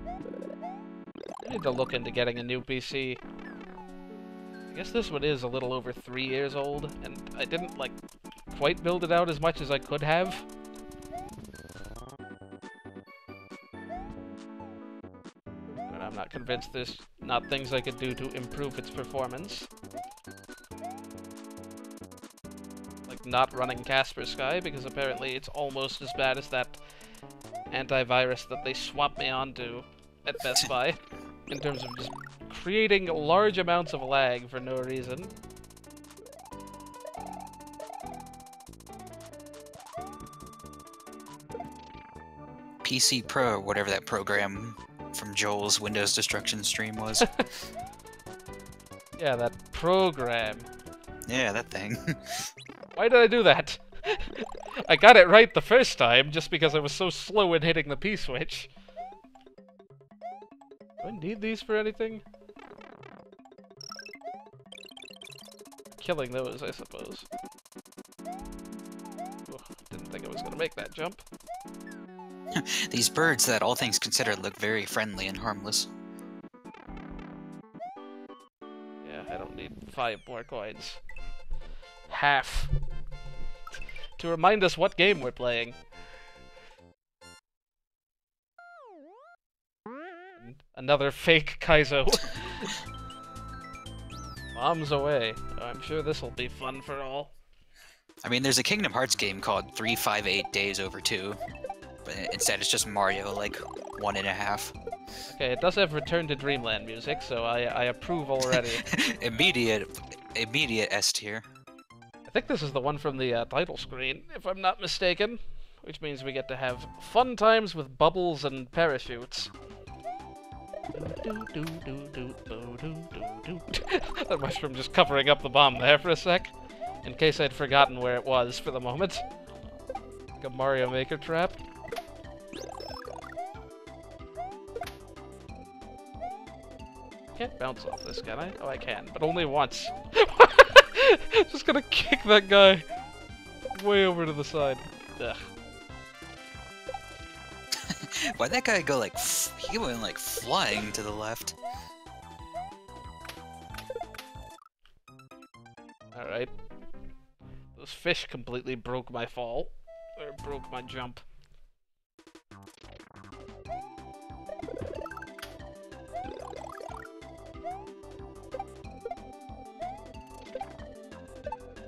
I need to look into getting a new PC. I guess this one is a little over 3 years old, and I didn't, like, quite build it out as much as I could have. But I'm not convinced there's not things I could do to improve its performance. Like not running Kaspersky, because apparently it's almost as bad as that antivirus that they swapped me onto at Best Buy, in terms of just creating large amounts of lag for no reason. PC Pro, whatever that program from Joel's Windows destruction stream was. Yeah, that program. Yeah, that thing. Why did I do that? I got it right the first time, just because I was so slow in hitting the P-switch. Do I need these for anything? Killing those, I suppose. Ugh, didn't think I was gonna make that jump. These birds that, all things considered, look very friendly and harmless. Yeah, I don't need 5 more coins. Half. To remind us what game we're playing. Another fake Kaizo. Bombs away. Oh, I'm sure this'll be fun for all. I mean, there's a Kingdom Hearts game called 358 Days Over 2, but instead it's just Mario, like, 1.5. Okay, it does have Return to Dreamland music, so I approve already. Immediate S tier. I think this is the one from the title screen, if I'm not mistaken. Which means we get to have fun times with bubbles and parachutes. That mushroom just covering up the bomb there for a sec. In case I'd forgotten where it was for the moment. Like a Mario Maker trap. Can't bounce off this, can I? Oh, I can, but only once. Just gonna kick that guy way over to the side. Ugh. Why'd that guy go like, he went like flying to the left? Alright. Those fish completely broke my fall. Or broke my jump.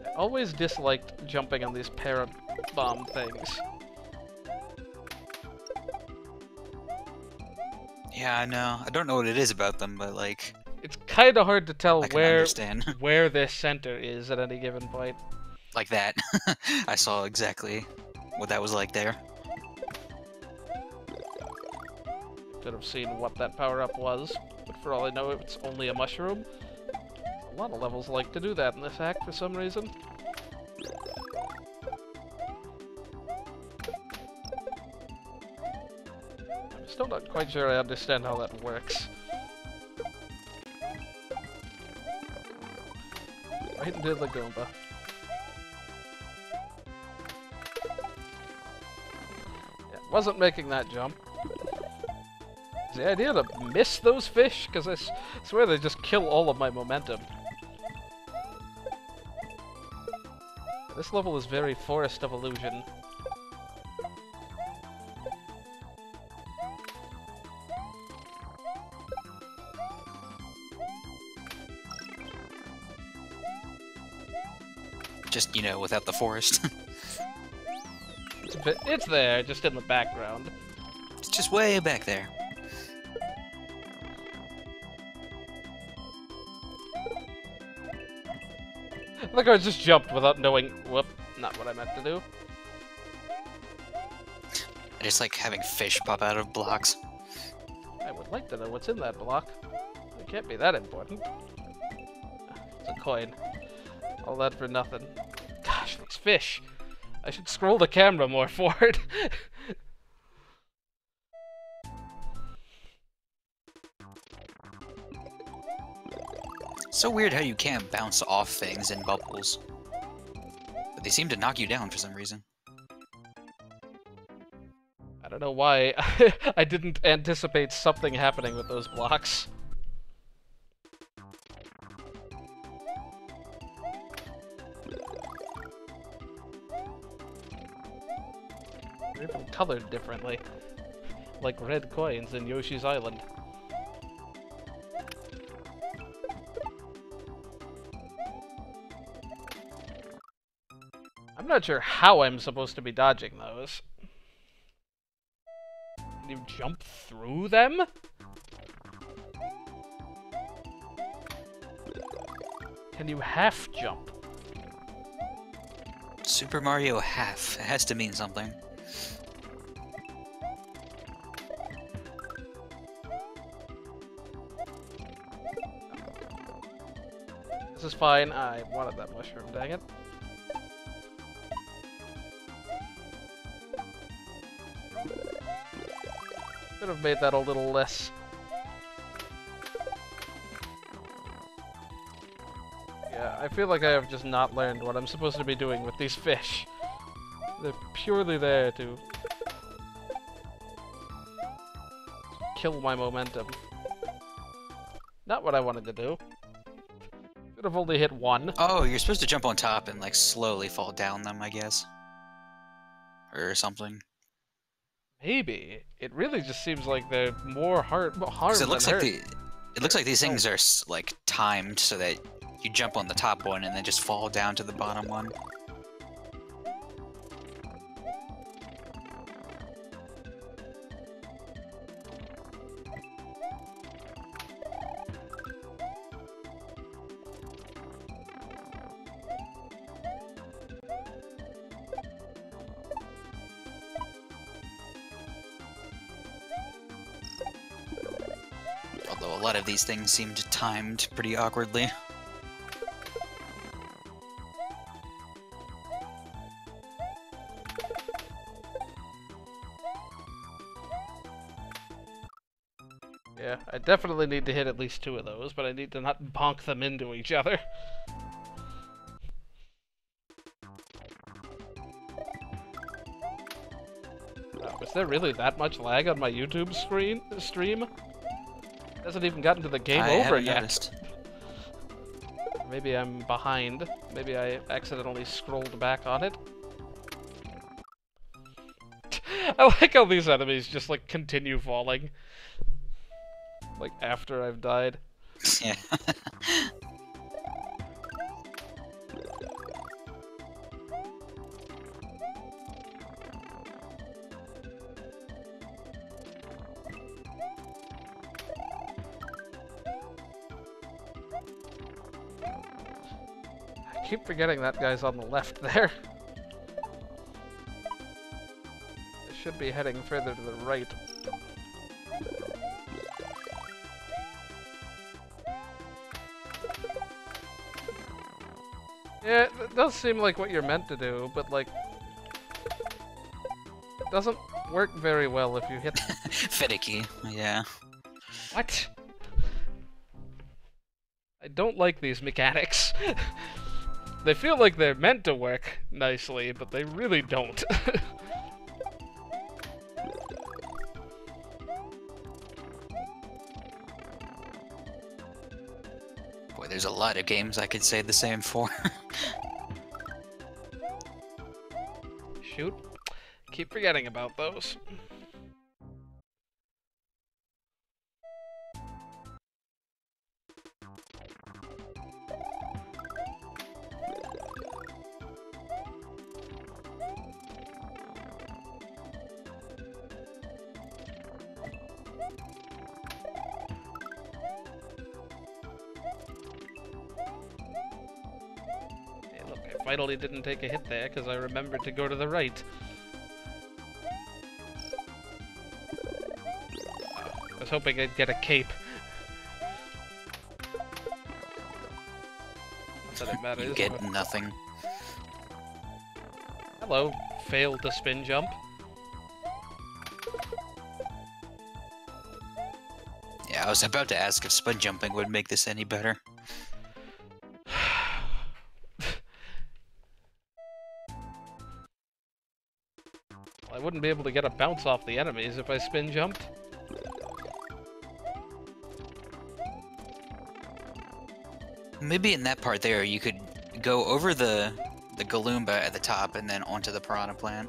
I always disliked jumping on these para-bomb things. Yeah, I know. I don't know what it is about them, but like... It's kinda hard to tell I can understand. where their center is at any given point. Like that. I saw exactly what that was like there. Could have seen what that power-up was, but for all I know, it's only a mushroom. A lot of levels like to do that in this hack for some reason. I'm still not quite sure I understand how that works. Right into the Goomba. Yeah, wasn't making that jump. Is the idea to miss those fish? Because I swear they just kill all of my momentum. This level is very Forest of Illusion. Just, you know, without the forest. It's there, just in the background. It's just way back there. I think I just jumped without knowing. Whoop, not what I meant to do. I just like having fish pop out of blocks. I would like to know what's in that block. It can't be that important. It's a coin. All that for nothing. Gosh, these fish. I should scroll the camera more forward. So weird how you can't bounce off things in bubbles. But they seem to knock you down for some reason. I don't know why. I didn't anticipate something happening with those blocks. They're even colored differently. Like red coins in Yoshi's Island. I'm not sure how I'm supposed to be dodging those. Can you jump through them? Can you half jump? Super Mario half. It has to mean something. This is fine. I wanted that mushroom, dang it. Could have made that a little less. Yeah, I feel like I have just not learned what I'm supposed to be doing with these fish. They're purely there to kill my momentum. Not what I wanted to do. Should have only hit one. Oh, you're supposed to jump on top and like slowly fall down them, I guess. Or something. Maybe. It really just seems like they're more harm than hurt. It looks like these things are like timed so that you jump on the top one and then just fall down to the bottom one. Although a lot of these things seemed timed pretty awkwardly. Yeah, I definitely need to hit at least two of those, but I need to not bonk them into each other. Wow, is there really that much lag on my YouTube stream? Hasn't even gotten to the game over yet. Noticed. Maybe I'm behind. Maybe I accidentally scrolled back on it. I like how these enemies just like continue falling. Like after I've died. Yeah. I keep forgetting that guy's on the left there. I should be heading further to the right. Yeah, it does seem like what you're meant to do, but like, it doesn't work very well if you hit. Finicky, yeah. What? I don't like these mechanics. They feel like they're meant to work nicely, but they really don't. Boy, there's a lot of games I could say the same for. Shoot. Keep forgetting about those. Finally didn't take a hit there because I remembered to go to the right. I was hoping I'd get a cape. Not that it matters. You get nothing. Hello, failed to spin jump. Yeah, I was about to ask if spin jumping would make this any better. I wouldn't be able to get a bounce off the enemies if I spin jumped. Maybe in that part there, you could go over the Galoomba at the top and then onto the Piranha Plant.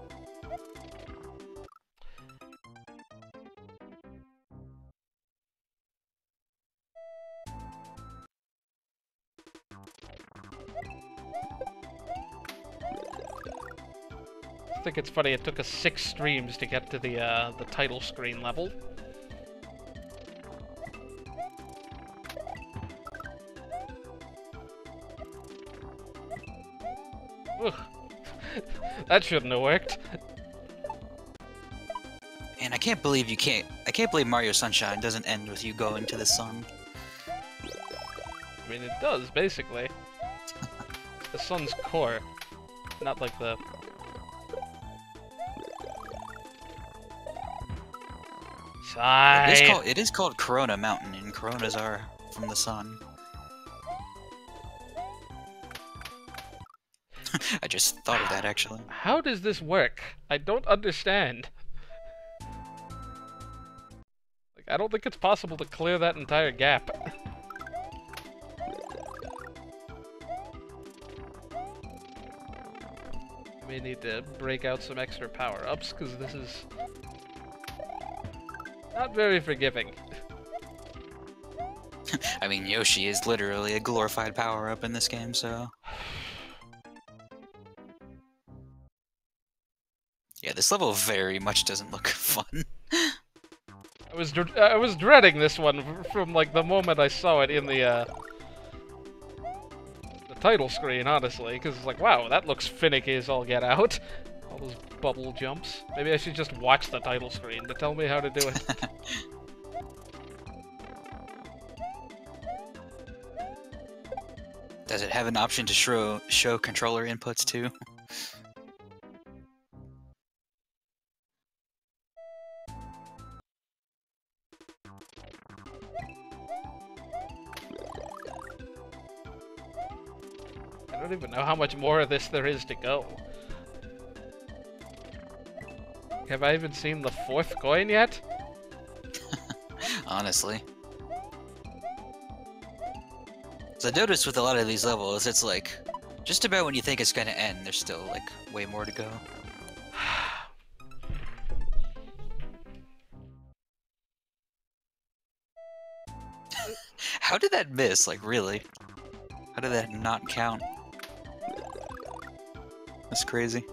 I think it's funny it took us 6 streams to get to the title screen level. Ugh. That shouldn't have worked. And I can't believe I can't believe Mario Sunshine doesn't end with you going to the sun. I mean, it does, basically. The sun's core. Not like the... Sigh. It is called Corona Mountain, and Coronas are from the sun. I just thought of that, actually. How does this work? I don't understand. Like, I don't think it's possible to clear that entire gap. I may need to break out some extra power-ups, because this is not very forgiving. I mean, Yoshi is literally a glorified power-up in this game, so... Yeah, this level very much doesn't look fun. I was dreading this one from like the moment I saw it in the title screen, honestly, because it's like, wow, that looks finicky as all get out. All those bubble jumps. Maybe I should just watch the title screen to tell me how to do it. Does it have an option to show controller inputs too? I don't even know how much more of this there is to go. Have I even seen the 4th coin yet? Honestly. So I noticed with a lot of these levels, it's like, just about when you think it's gonna end, there's still, like, way more to go. How did that miss? Like, really? How did that not count? That's crazy.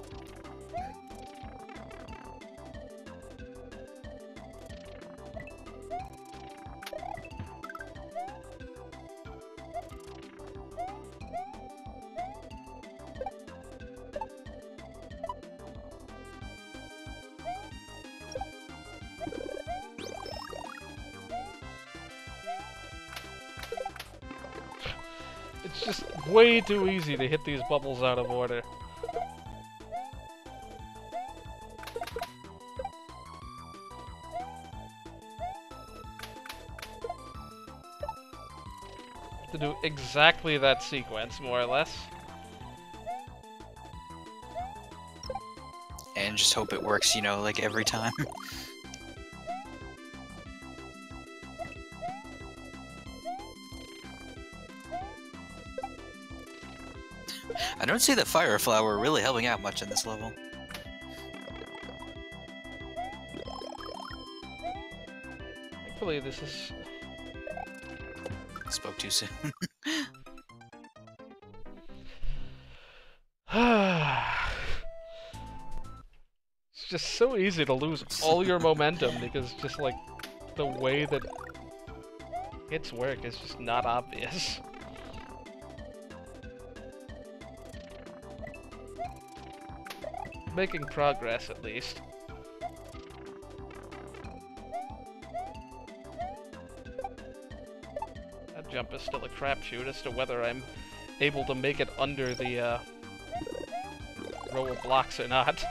It's just way too easy to hit these bubbles out of order. To do exactly that sequence, more or less. And just hope it works, you know, like every time. I don't see the Fire Flower really helping out much in this level. hopefully this is... Spoke too soon. It's just so easy to lose all your momentum because just like the way that hits work is just not obvious. Making progress at least. That jump is still a crapshoot as to whether I'm able to make it under the row of blocks or not.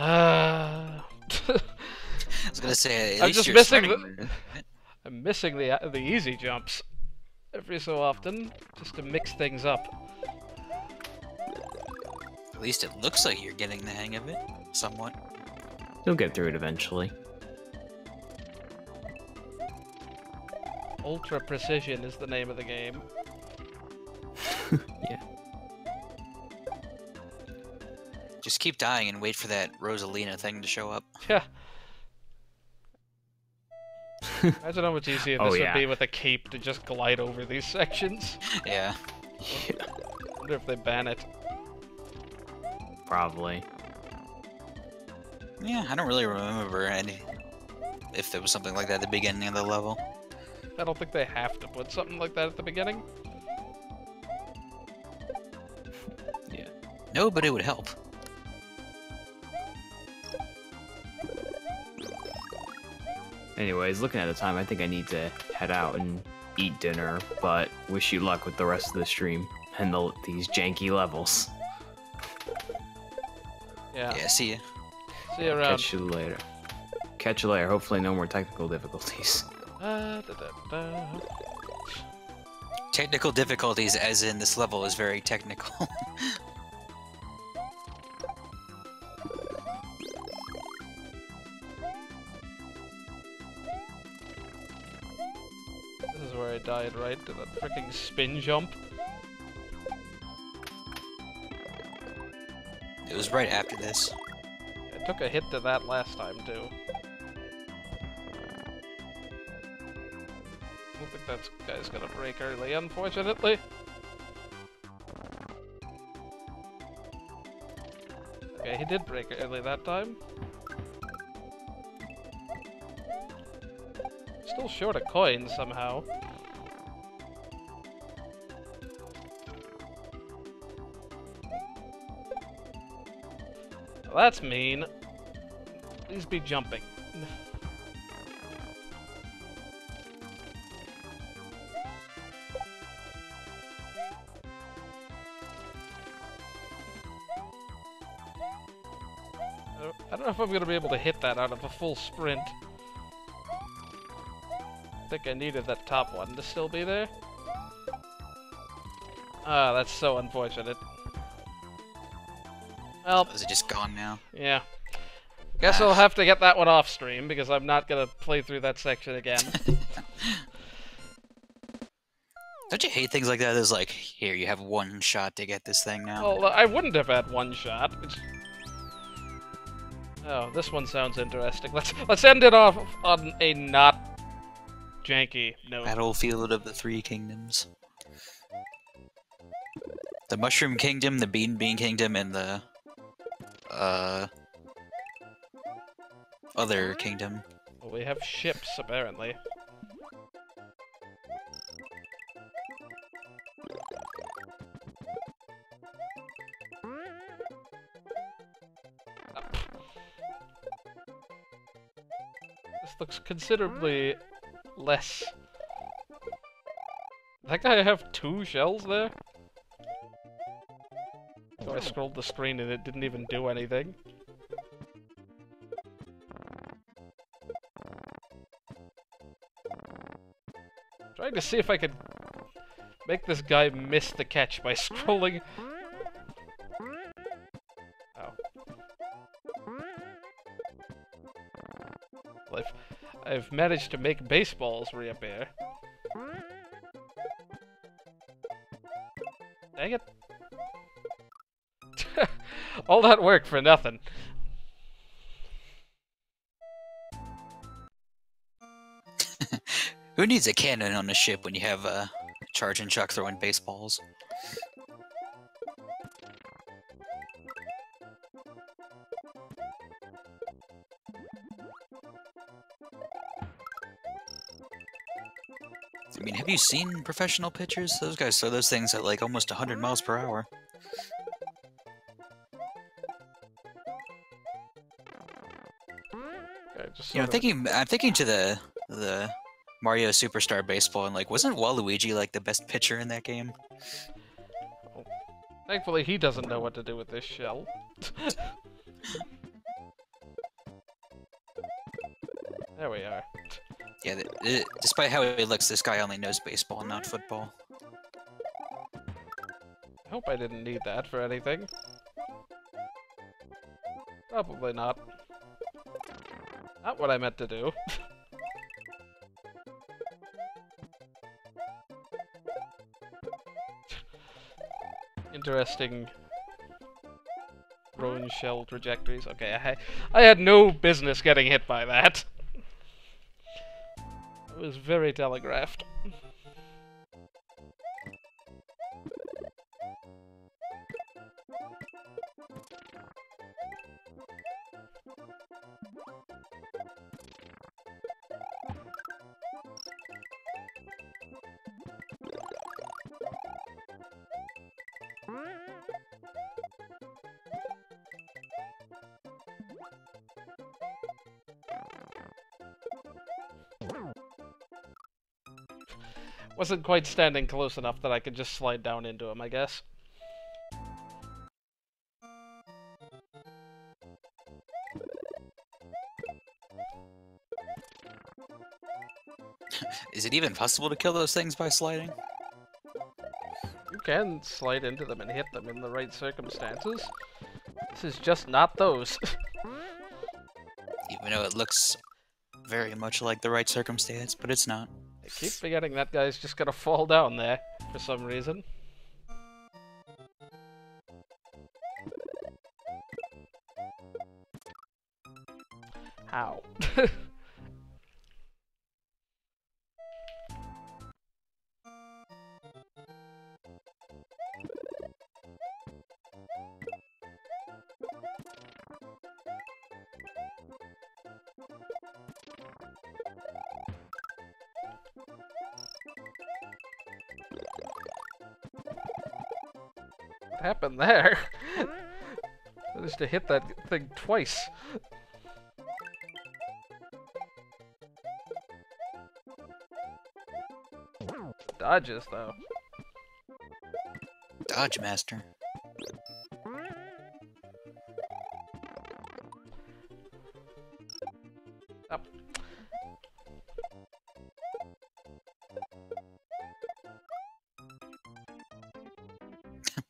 I was gonna say, at I'm least just you're missing starting. I'm missing the easy jumps every so often, just to mix things up. At least it looks like you're getting the hang of it, somewhat. You'll get through it eventually. Ultra Precision is the name of the game. Yeah. Just keep dying and wait for that Rosalina thing to show up. Yeah. Imagine how much easier this would be with a cape to just glide over these sections. Yeah. I wonder if they ban it. Probably. Yeah, I don't really remember if there was something like that at the beginning of the level. I don't think they have to put something like that at the beginning. Yeah. No, but it would help. Anyways, looking at the time, I think I need to head out and eat dinner, but wish you luck with the rest of the stream and these janky levels. Yeah. Yeah, see ya. See you around. Catch you later. Catch you later. Hopefully no more technical difficulties. Technical difficulties, as in this level is very technical. This is where I died, right? To that freaking spin jump. It was right after this. I took a hit to that last time, too. I don't think that guy's gonna break early, unfortunately. Okay, he did break early that time. Still short a coin somehow. Well, that's mean. Please be jumping. I don't know if I'm gonna be able to hit that out of a full sprint. I think I needed that top one to still be there. Ah, that's so unfortunate. Well, Is it just gone now? yeah. Guess I'll have to get that one off stream because I'm not gonna play through that section again. Don't you hate things like that? It's like, here, you have one shot to get this thing now. Well, I wouldn't have had one shot. Oh, this one sounds interesting. Let's end it off on a not janky note. Battlefield of the Three Kingdoms. The Mushroom Kingdom, the Bean Kingdom, and the other kingdom. Well, we have ships, apparently. This looks considerably less. That guy have 2 shells there? So I scrolled the screen and it didn't even do anything. Trying to see if I could make this guy miss the catch by scrolling I've managed to make baseballs reappear. Dang it. All that work for nothing. Who needs a cannon on a ship when you have a charge and chuck throwing baseballs? I mean, have you seen professional pitchers? Those guys throw those things at like almost 100 miles per hour. Okay, just You know, sort of- I'm thinking to the Mario Superstar Baseball, and like, wasn't Waluigi like the best pitcher in that game? Thankfully, he doesn't know what to do with this shell. There we are. Yeah, despite how he looks, this guy only knows baseball, not football. I hope I didn't need that for anything. Probably not. Not what I meant to do. Interesting thrown shell trajectories. Okay, I had no business getting hit by that. It was very telegraphed. Wasn't quite standing close enough that I could just slide down into him, I guess. Is it even possible to kill those things by sliding? You can slide into them and hit them in the right circumstances. This is just not those. Even though it looks very much like the right circumstance, but it's not. I keep forgetting that guy's just gonna fall down there for some reason. How? What happened there? Managed to hit that thing twice. Dodges, though. Dodge Master. Up.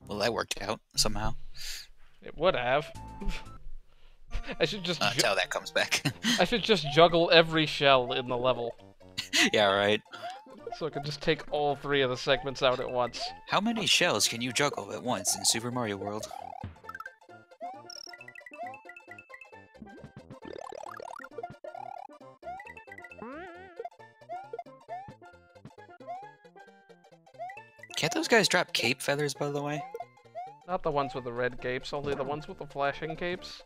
Well, that worked out somehow. It would have. I should just That's how that comes back. I should just juggle every shell in the level, Yeah, right. so I can just take all three of the segments out at once. How many shells can you juggle at once in Super Mario World? Can't those guys drop cape feathers, by the way? Not the ones with the red capes, only the ones with the flashing capes.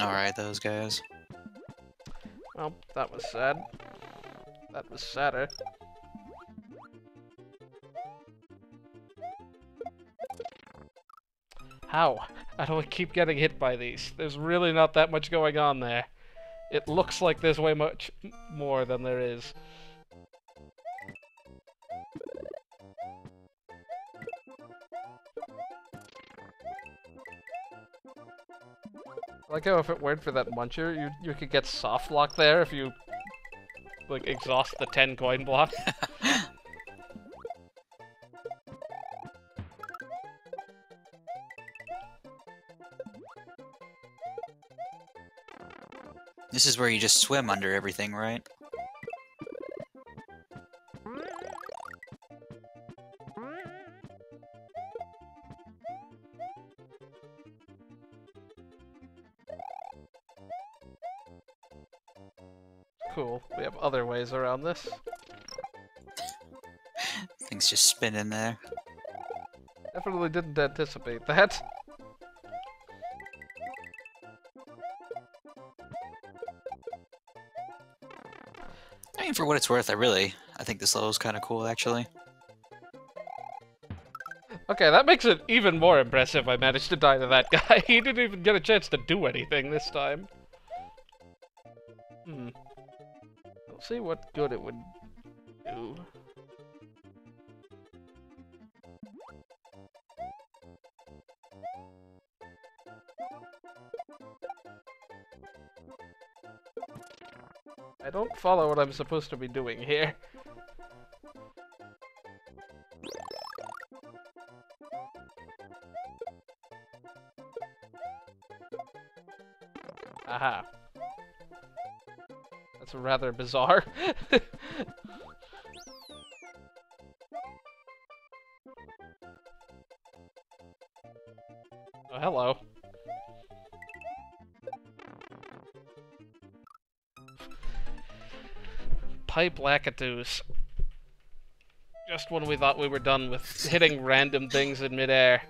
Alright, those guys. Well, that was sad. That was sadder. How? How do I keep getting hit by these? There's really not that much going on there. It looks like there's way much more than there is. I like how if it weren't for that muncher, you could get soft lock there if you like exhaust the 10 coin block. This is where you just swim under everything, right? Cool. We have other ways around this. Things just spin in there. Definitely didn't anticipate that. I mean, for what it's worth, I think this level is kind of cool, actually. Okay, that makes it even more impressive I managed to die to that guy. He didn't even get a chance to do anything this time. Let's see what good it would do. I don't follow what I'm supposed to be doing here. Aha. That's rather bizarre. Oh, hello. Pipe Lakitus. Just when we thought we were done with hitting random things in midair.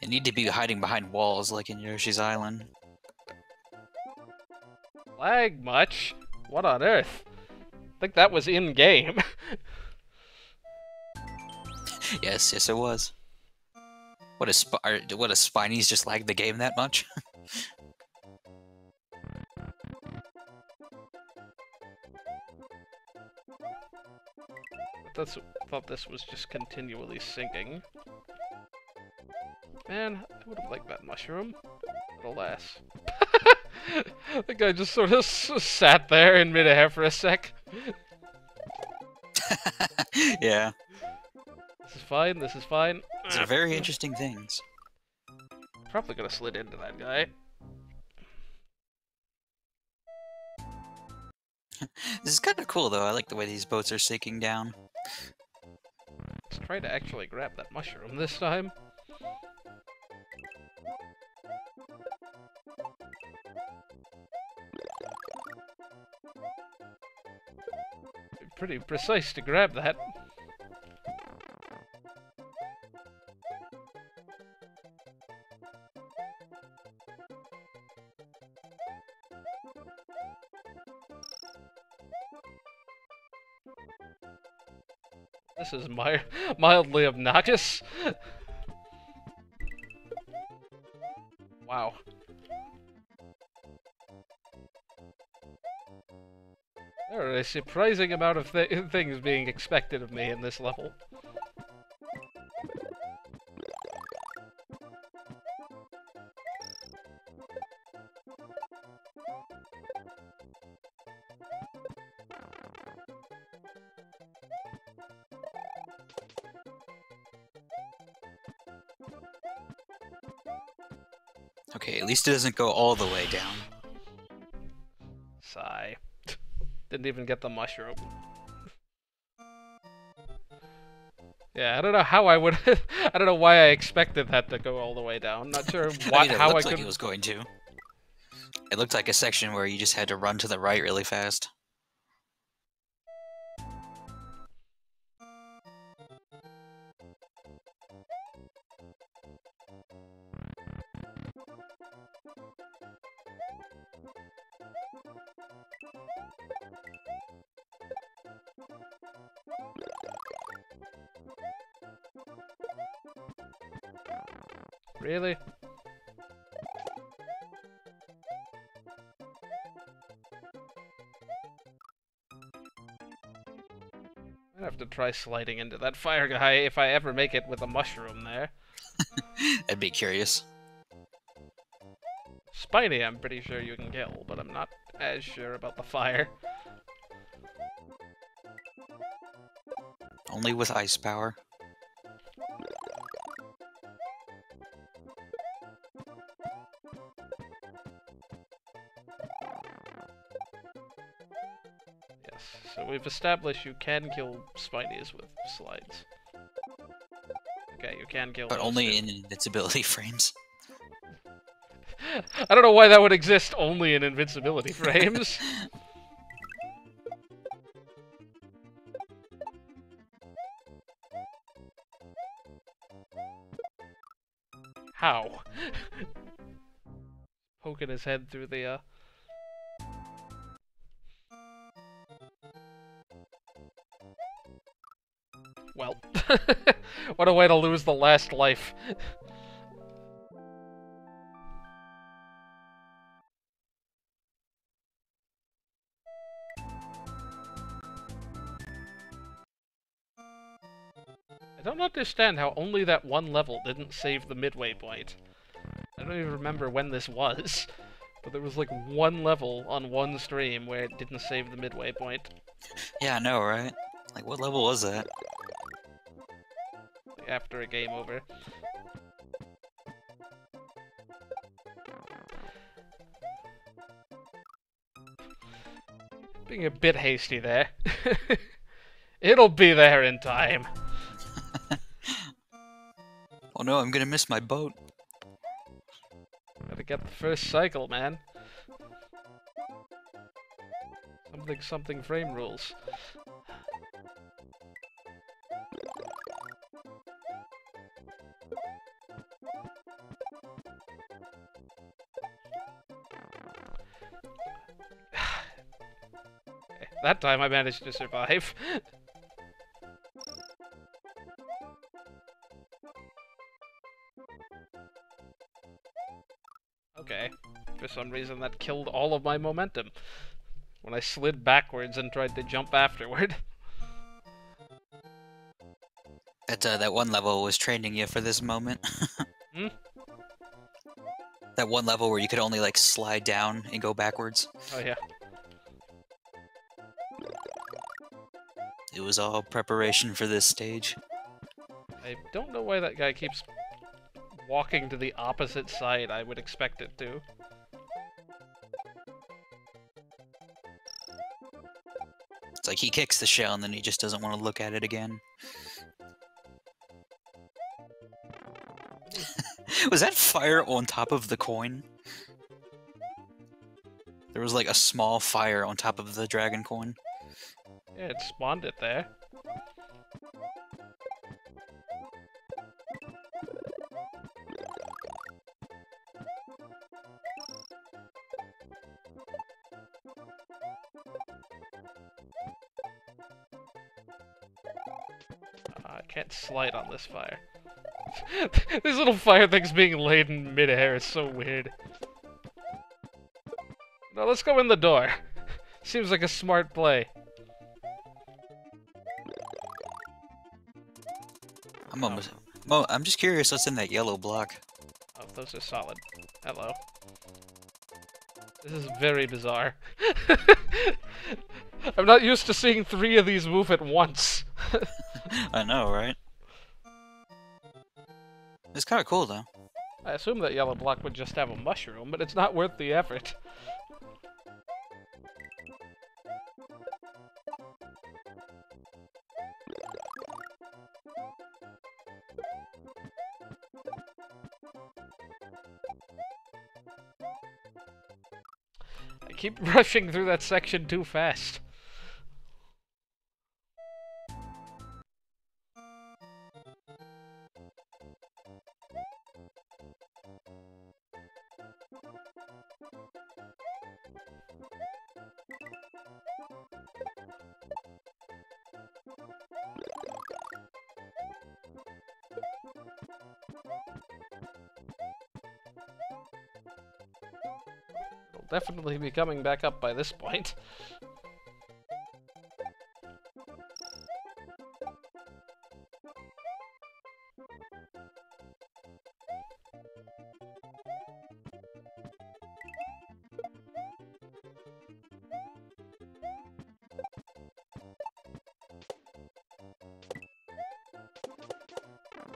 You need to be hiding behind walls like in Yoshi's Island. Lag much? What on earth? I think that was in-game. Yes, it was. What a Spinies just lagged the game that much? Thought this was just continually sinking. Man, I would have liked that mushroom. But alas. The guy just sort of sat there in midair for a sec. Yeah. This is fine, this is fine. These are very interesting things. Probably gonna slid into that guy. This is kind of cool, though. I like the way these boats are sinking down. Let's try to actually grab that mushroom this time. Pretty precise to grab that. This is mildly obnoxious. Wow. There are a surprising amount of things being expected of me in this level. Okay, at least it doesn't go all the way down. Sigh. Didn't even get the mushroom. Yeah, I don't know how I would. I don't know why I expected that to go all the way down. Not sure why, it how I looked could. like it was going to. It looked like a section where you just had to run to the right really fast. Really? I'd have to try sliding into that fire guy if I ever make it with a mushroom there. I'd be curious. Spiny, I'm pretty sure you can kill, but I'm not as sure about the fire. Only with ice power. So we've established you can kill Spinies with slides. Okay, you can kill But those only too. in invincibility frames. I don't know why that would exist only in invincibility frames. How? Poking his head through the, Well. What a way to lose the last life. I don't understand how only that one level didn't save the midway point. I don't even remember when this was, but there was like one level on one stream where it didn't save the midway point. Yeah, I know, right? Like, what level was that? After a game over. Being a bit hasty there. It'll be there in time. Oh no, I'm gonna miss my boat. Gotta get the first cycle, man. Something frame rules. That time I managed to survive. Okay. For some reason that killed all of my momentum. When I slid backwards and tried to jump afterward. That one level was training you for this moment. Hmm? That one level where you could only, like, slide down and go backwards. Oh yeah. It was all preparation for this stage. I don't know why that guy keeps walking to the opposite side I would expect it to. It's like he kicks the shell and then he just doesn't want to look at it again. Was that fire on top of the coin? There was like a small fire on top of the dragon coin. Yeah, it spawned it there. I can't slide on this fire. These little fire things being laid in midair is so weird. No, let's go in the door. Seems like a smart play. I'm just curious what's in that yellow block. Oh, those are solid. Hello. This is very bizarre. I'm not used to seeing 3 of these move at once. I know, right? It's kind of cool, though. I assume that yellow block would just have a mushroom, but it's not worth the effort. I keep rushing through that section too fast. It'll definitely be coming back up by this point.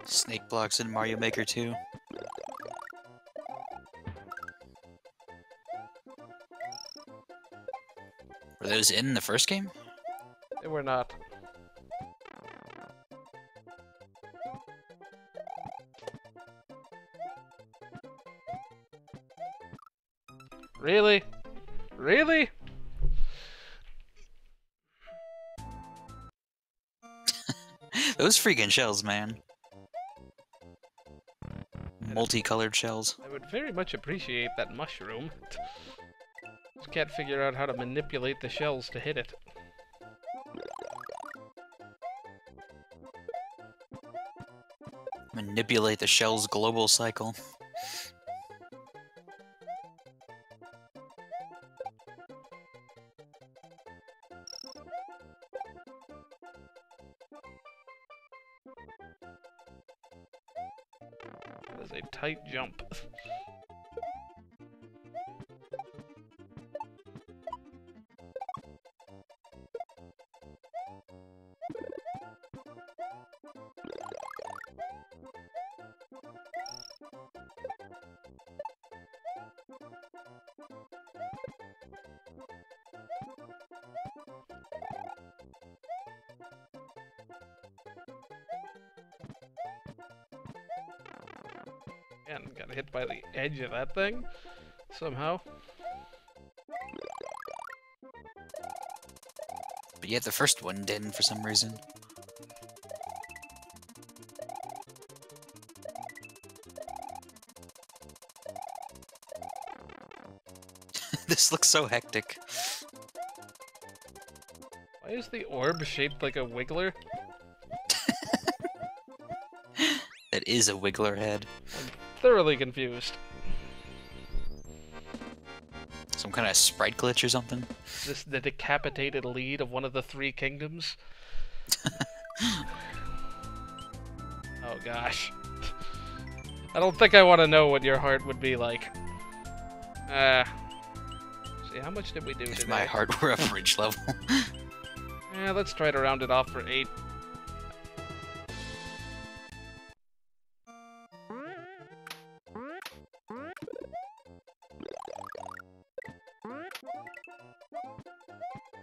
Snake blocks in Mario Maker 2. Were those in the first game? We're not. Really? Really? Those freaking shells, man. Multicolored shells. I would very much appreciate that mushroom. Just can't figure out how to manipulate the shells to hit it. Manipulate the shell's global cycle. That is a tight jump. And got hit by the edge of that thing somehow. But yet the first one didn't for some reason. This looks so hectic. Why is the orb shaped like a wiggler? That is a wiggler head. I'm thoroughly confused. Some kind of sprite glitch or something? Is this the decapitated lead of one of the three kingdoms? Oh gosh. I don't think I want to know what your heart would be like. See, how much did we do If today? my heart were a bridge level. Yeah, let's try to round it off for 8.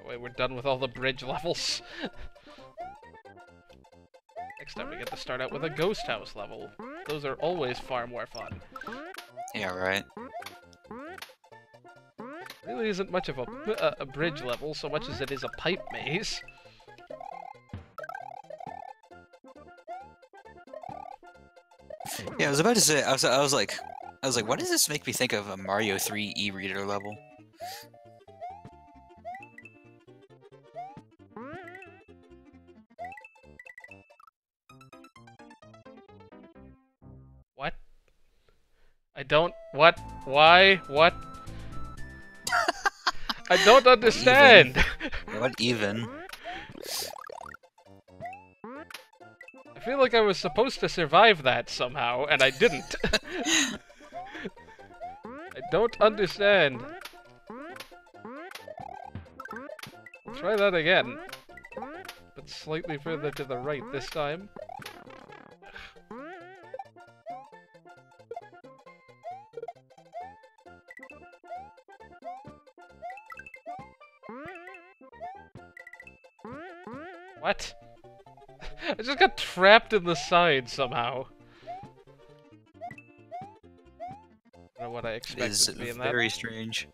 Wait, we're done with all the bridge levels. Next time we get to start out with a ghost house level. Those are always far more fun. Yeah, right. Really isn't much of a bridge level so much as it is a pipe maze. Yeah, I was about to say, I was like, why does this make me think of a Mario 3 e-reader level? What? I don't... What? Why? What? I don't understand! What even? I feel like I was supposed to survive that somehow, and I didn't. I don't understand. I'll try that again. But slightly further to the right this time. What? I just got trapped in the side somehow. I don't know what I It expected is to be in that. very strange.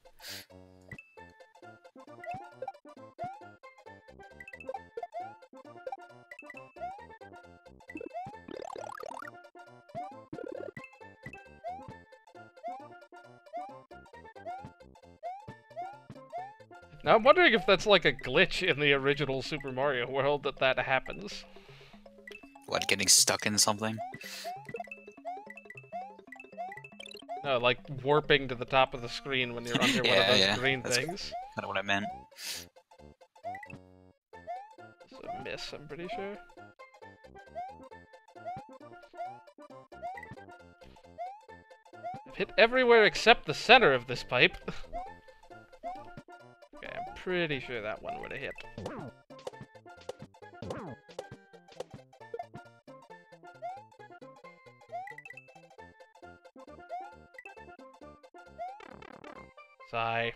Now I'm wondering if that's like a glitch in the original Super Mario World that happens. What, getting stuck in something? No, like warping to the top of the screen when you're under one of those green that's things. kind of what I meant. It's a miss, I'm pretty sure. I've hit everywhere except the center of this pipe. Okay, I'm pretty sure that one would have hit. Sigh.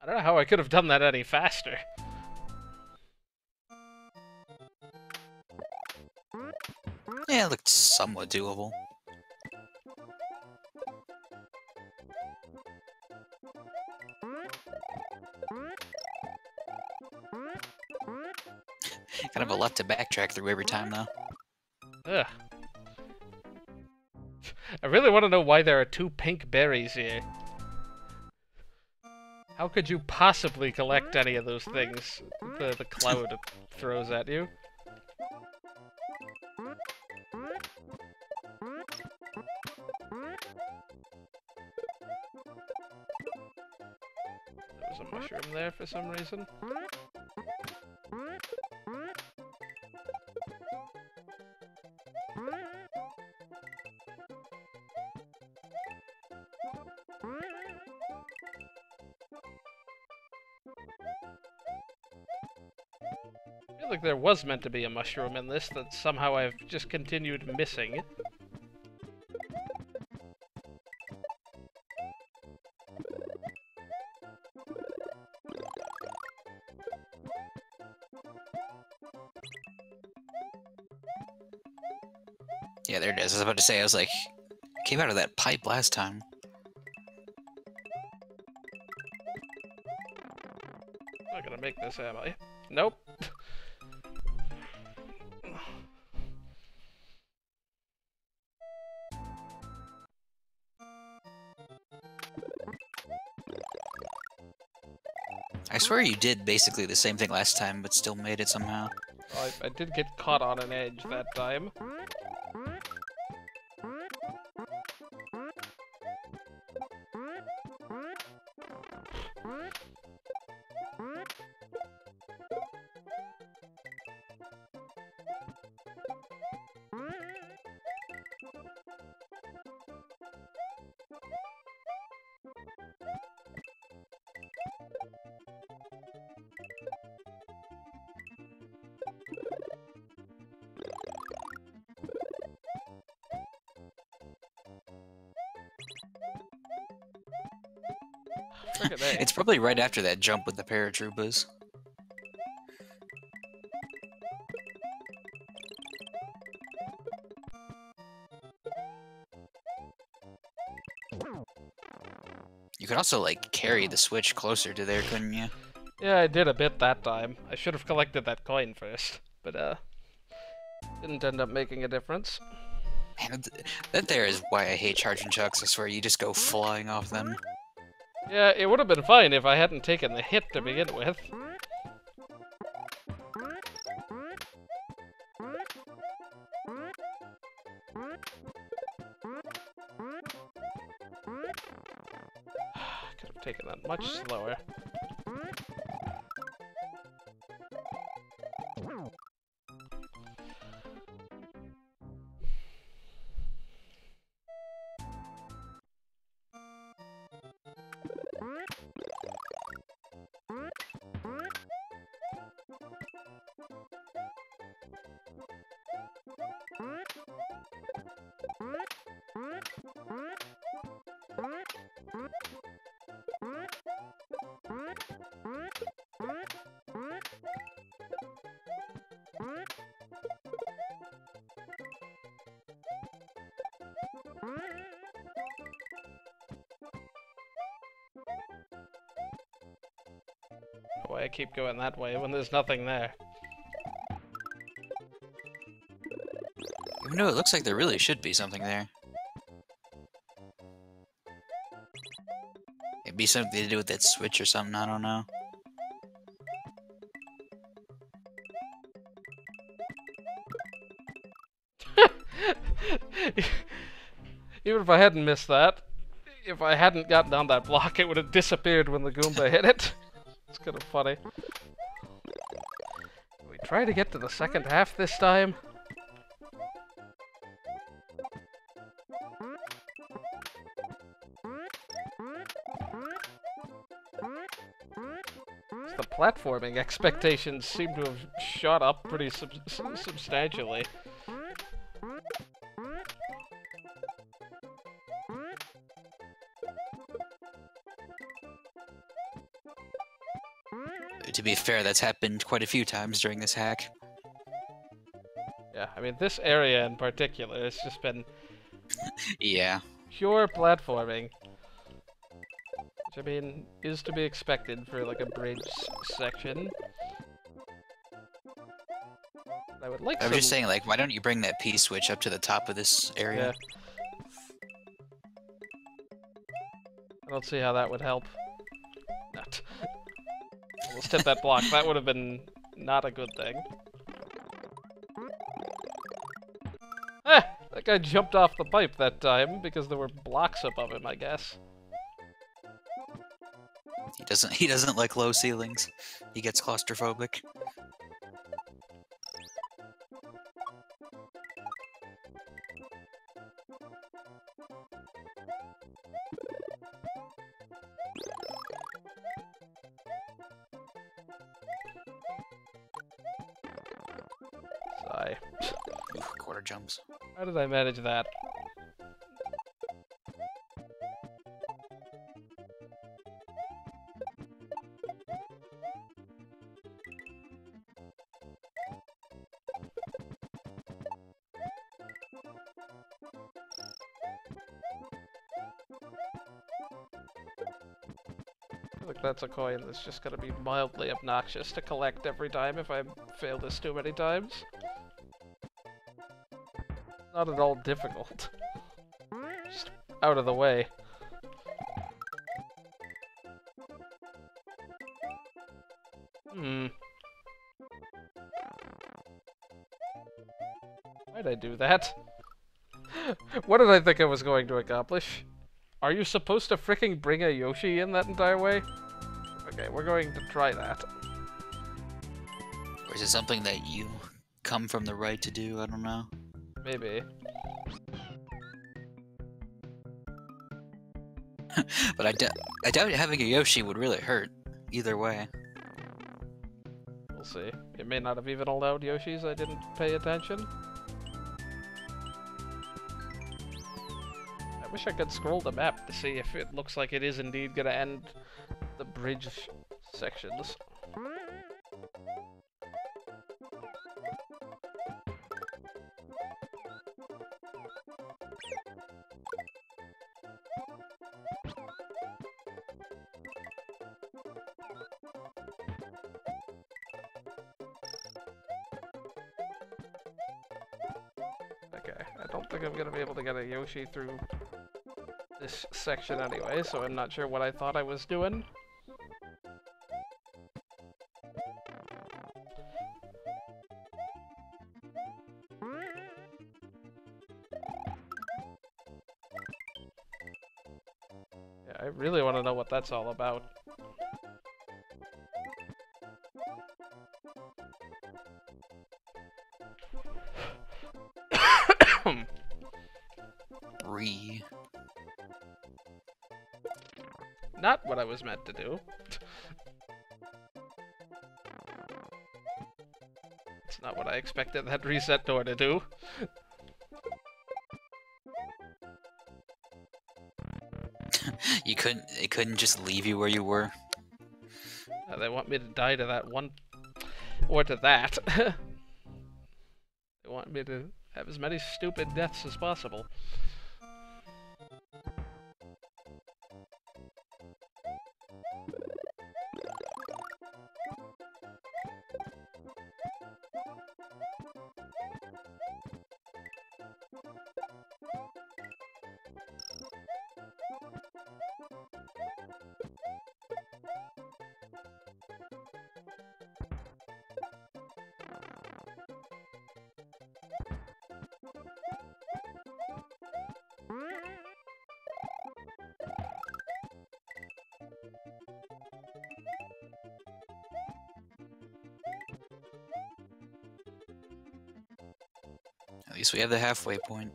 I don't know how I could have done that any faster. Yeah, it looked somewhat doable. Kind of a lot to backtrack through every time, though. Ugh. I really want to know why there are 2 pink berries here. How could you possibly collect any of those things the cloud throws at you? There was a mushroom there for some reason. I feel like there was meant to be a mushroom in this that somehow I've just continued missing. Yeah, there it is. I was about to say, I was like, came out of that pipe last time. I'm not gonna make this, am I? Nope. I swear you did basically the same thing last time, but still made it somehow. Well, I did get caught on an edge that time. It's probably right after that jump with the paratroopers. You could also, like, carry the switch closer to there, couldn't you? Yeah, I did a bit that time. I should have collected that coin first, but didn't end up making a difference. Man, that there is why I hate charging chucks. I swear, you just go flying off them. Yeah, it would have been fine if I hadn't taken the hit to begin with. Could have taken that much slower. Why I keep going that way when there's nothing there. Even though it looks like there really should be something there. It'd be something to do with that switch or something, I don't know. Even if I hadn't missed that, if I hadn't gotten down that block, it would have disappeared when the Goomba hit it. It's kind of funny. Can we try to get to the second half this time? The platforming expectations seem to have shot up pretty substantially. To be fair, that's happened quite a few times during this hack. Yeah, I mean, this area in particular, it's just been Yeah. pure platforming. Which, I mean, is to be expected for, like, a bridge section. I would like I was just saying, like, why don't you bring that P-switch up to the top of this area? Yeah. I don't see how that would help. Not. Almost hit that block. That would have been not a good thing. Ah! That guy jumped off the pipe that time because there were blocks above him, I guess. He doesn't like low ceilings. He gets claustrophobic. Sigh. Ooh, quarter jumps. How did I manage that? Like that's a coin that's just gonna be mildly obnoxious to collect every time if I fail this too many times. Not at all difficult. Just out of the way. Why'd I do that? What did I think I was going to accomplish? Are you supposed to fricking bring a Yoshi in that entire way? Okay, we're going to try that. Or is it something that you come from the right to do? I don't know. Maybe. But I doubt having a Yoshi would really hurt. Either way. We'll see. It may not have even allowed Yoshis, I didn't pay attention. I wish I could scroll the map to see if it looks like it is indeed gonna end the bridge sections. Okay, I don't think I'm gonna be able to get a Yoshi through this section anyway, so I'm not sure what I thought I was doing. Yeah, I really want to know what that's all about. Not what I was meant to do. It's not what I expected that reset door to do. It couldn't just leave you where you were. They want me to die to that one, or to that. They want me to have as many stupid deaths as possible. At least we have the halfway point.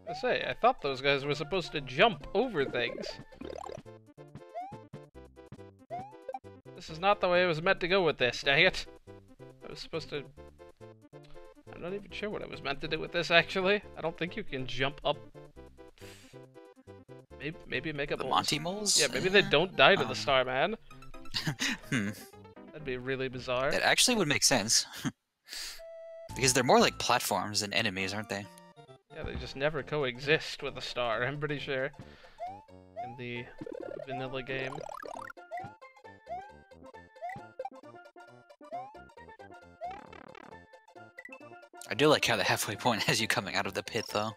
I say, I thought those guys were supposed to jump over things. This is not the way I was meant to go with this, dang it. I was supposed to... I'm not even sure what I was meant to do with this, actually. I don't think you can jump up... Maybe make a The Monty Moles? Yeah, maybe they don't die to the Starman. Hmm. That'd be really bizarre. That actually would make sense. Because they're more like platforms than enemies, aren't they? Yeah, they just never coexist with a star, I'm pretty sure. In the vanilla game. I do like how the halfway point has you coming out of the pit, though.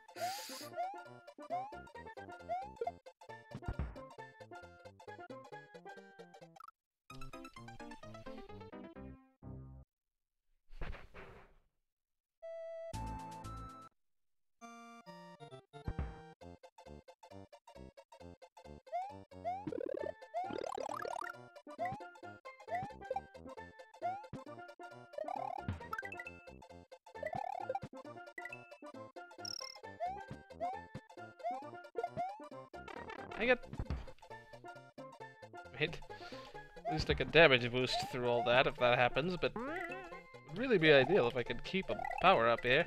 I get... Wait. At least I get damage boost through all that if that happens, but... It would really be ideal if I could keep a power up here.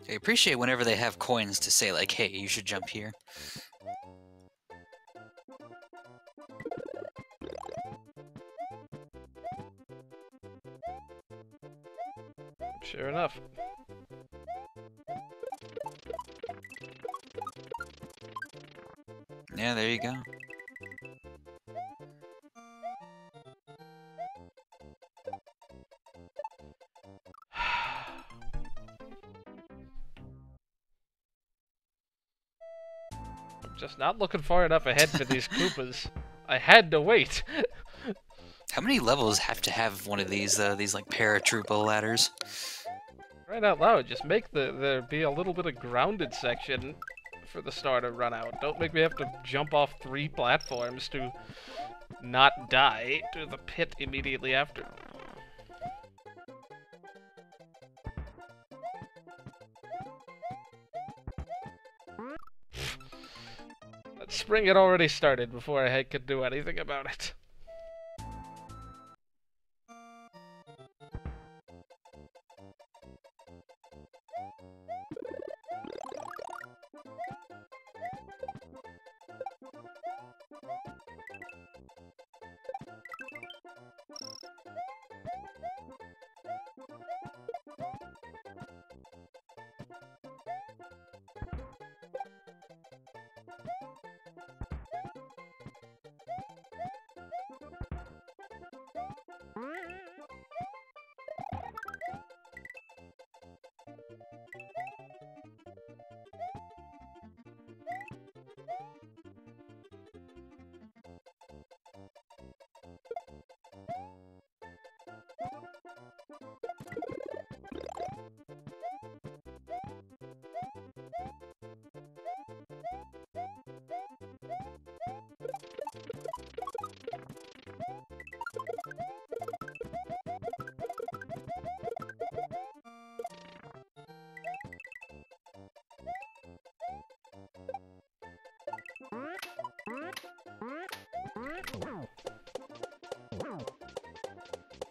I appreciate whenever they have coins to say, like, hey, you should jump here. Sure enough. Yeah, there you go. I'm just not looking far enough ahead for these Koopas. I had to wait. How many levels have to have one of these like paratroopa ladders? Right out loud, just make there be a little bit of grounded section for the star to run out. Don't make me have to jump off 3 platforms to not die to the pit immediately after. That spring had already started before I could do anything about it.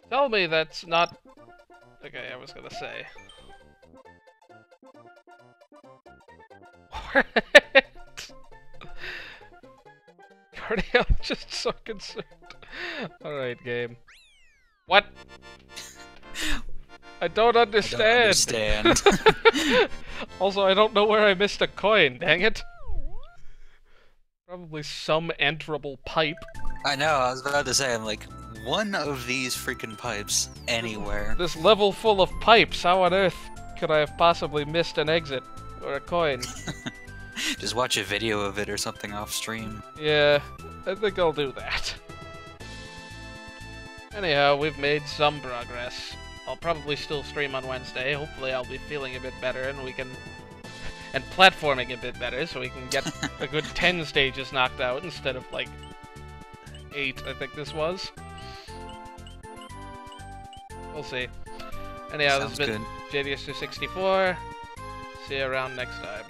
Tell me that's not... Okay, I was gonna say. What? Cardio, I'm just so concerned. Alright, game. What? I don't understand. I don't understand. Also, I don't know where I missed a coin, dang it. Probably some enterable pipe. I know, I was about to say, I'm like, one of these freaking pipes anywhere. This level full of pipes, how on earth could I have possibly missed an exit or a coin? Just watch a video of it or something off stream. Yeah, I think I'll do that. Anyhow, we've made some progress. I'll probably still stream on Wednesday. Hopefully I'll be feeling a bit better and we can... and platforming a bit better so we can get a good 10 stages knocked out instead of like 8, I think this was. We'll see. Anyhow, this has been JDS264. See you around next time.